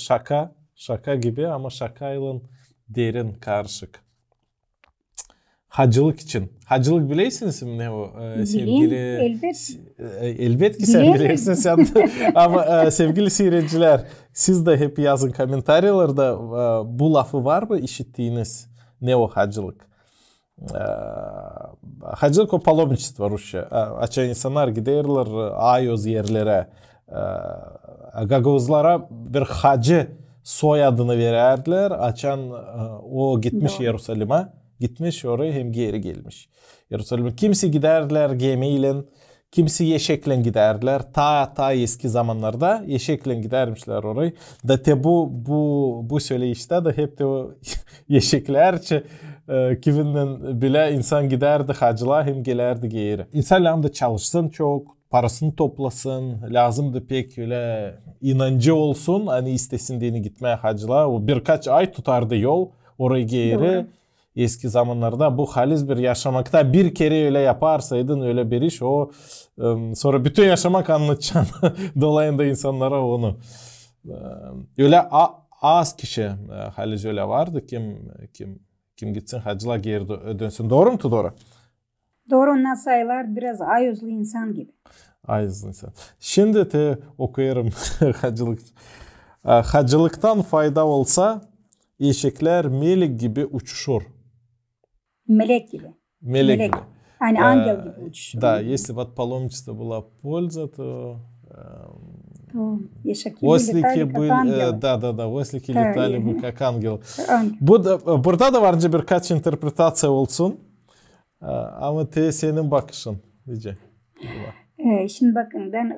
şaka gibi ama şakayla derin karışık. Hacılık için. Hacılık bilirsiniz mi ne o sevgili? Elbet. Elbet ki sen bilirsin sen de. Ama sevgili seyirciler siz de hep yazın komentarlarda bu lafı var mı işittiğiniz ne o hacılık? Hacılık o pаломничество Rusça. Açan insanlar giderler Ayoz yerlere. Gagavuzlara bir hacı soyadını vererler. Açan o gitmiş Doğru. Yerusalim'e. Gitmiş oraya hem geri gelmiş. Yerusalim'e kimisi giderler gemiyle, kimisi yeşekle giderler. Ta eski zamanlarda yeşekle gidermişler orayı. Da te bu söyleyişte de hep de o yeşeklerçe kivinden bile insan giderdi hacılığa hem gelerdi geri. İnsan lazım da çalışsın çok, parasını toplasın, lazım da pek öyle inancı olsun. Hani istesin gitmeye hacılığa. O birkaç ay tutardı yol oraya geri. Doğru. Eski zamanlarda bu halis bir yaşamakta bir kere öyle yaparsaydın öyle bir iş o sonra bütün yaşamak anlatacaksın. Dolayında insanlara onu. Öyle az kişi halis öyle vardı. Kim gitsin hacıla geri dönsün. Doğru mu Tudor'a? Doğru, onlar sayılar biraz ayozlu insan gibi. Ayızlı insan. Şimdi de okuyarım hacılık. Hacılıktan fayda olsa eşekler melek gibi uçuşur. Melek gibi. Melek gibi. Yani angel gibi uçuşur. Да, если бы от паломничества была польза, то oslики были, да, oslики летали бы как ангелы. Ангел. Burada da varınca birkaç interpretatsiya olsun. Ama senin bakışın diyeceğim. Şimdi bakın ben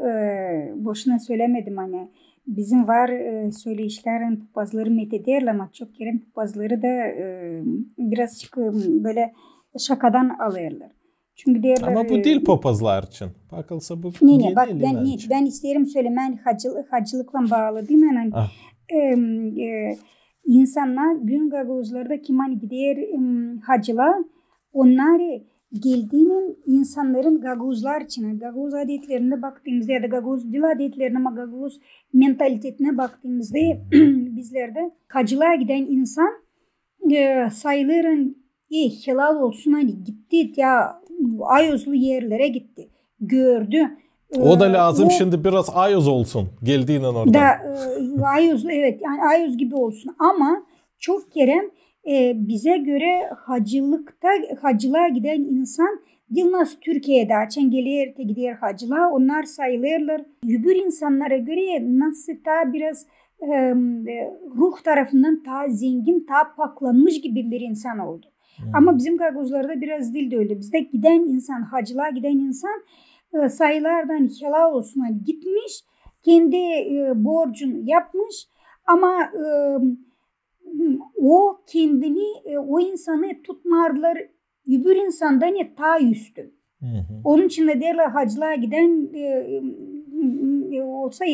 boşuna söylemedim hani bizim var söyleyişlerin papazları methederler ama çok kere papazları da biraz böyle şakadan alırlar. Çünkü derler. Ama bu değil papazlar için. Bakılsa bu ne bak ben isterim söylemen hacılıkla bağlı değil mi? Yani, insanlar gün gagozlarda kim hani gider hacıla onları geldiğinin insanların gagozlar için gagoz adetlerine baktığımızda ya da gagoz dil adetlerine ama gagoz mentalitetine baktığımızda bizlerde hacılığa giden insan sayıların helal olsun hani gitti ya ayozlu yerlere gitti gördü. O da lazım şimdi biraz ayoz olsun geldiğinden orada. Da ayozlu evet yani ayoz gibi olsun ama çok kere bize göre hacılığa giden insan Dilnas Türkiye'de açan gelir te gider hacılığa onlar sayılırlar. Öbür insanlara göre nasıl ta biraz ruh tarafından ta zengin ta paklanmış gibi bir insan oldu. Ama bizim gagozlarda biraz dil de öyle. Bizde giden insan hacılığa giden insan sayılardan helal olsun hani gitmiş kendi borcunu yapmış ama o kendini o insanı tutmarlar öbür insandan ta üstü. Onun için de derler hacılığa giden olsa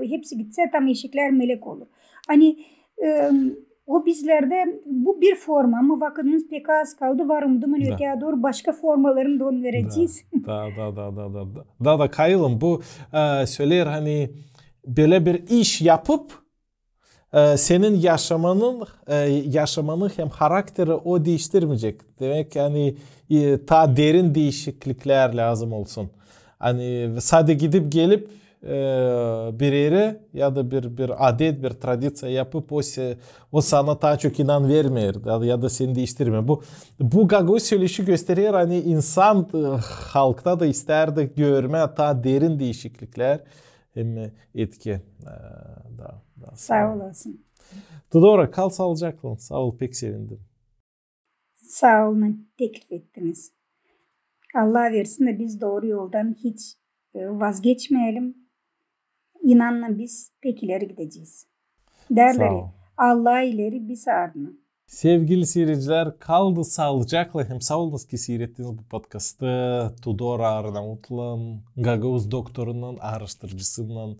hepsi gitse tam eşekler melek olur. Hani o bizlerde bu bir forma ama vaktimiz pek az kaldı. Var umduğumun öteye doğru başka formalarını da onu vereceğiz. Da Kayıl'ım bu söyler hani böyle bir iş yapıp senin yaşamanı hem karakteri o değiştirmeyecek. Demek yani ta derin değişiklikler lazım olsun. Hani sadece gidip gelip bir yere ya da bir adet, bir tradisiya yapıp o sana daha çok inan vermiyor ya da seni değiştirmiyor. Bu gagoz söyleşi gösteriyor hani insan halkta da isterdi görme ta derin değişiklikler hem etki. Sağ olasın. Tudor'a kal sağlıcakla. Sağ ol pek sevindim. Sağ olun teklif ettiniz. Allah versin de biz doğru yoldan hiç vazgeçmeyelim. İnanla biz pek ileri gideceğiz. Derler Allah ileri biz ardına. Sevgili seyirciler kaldı sağlıcakla hem sağ olunuz ki seyrettiniz bu podcast'ı. Tudor Arnavut'la Gagavuz doktorunun araştırıcısından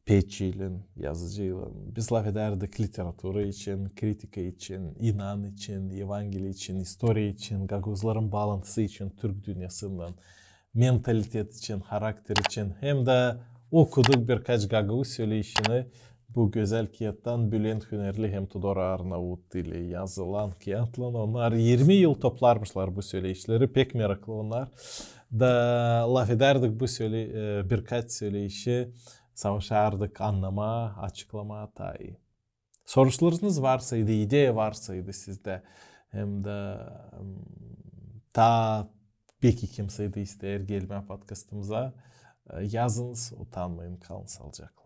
Peçiyle, yazıcıyla biz laf ederdik literaturu için, kritika için, inan için, evangeli için, historia için, Gagavuzların bağlantısı için, Türk dünyasından, mentalitet için, karakter için hem de okuduk birkaç Gagavuz söyleyişini bu güzel kağıttan Bülent Hünerli hem Tudor Arnavut ile yazılan kağıtla onlar 20 yıl toplarmışlar bu söyleyişleri. Pek meraklı onlar. Da laf ederdik bu birkaç söyleyişi savaşardık anlama, açıklama tayi. Sorularınız varsaydı, ideya varsaydı sizde hem de ta belki kimse de ister gelme podcastımıza yazınız, utanmayın, kalın sağlıcakla.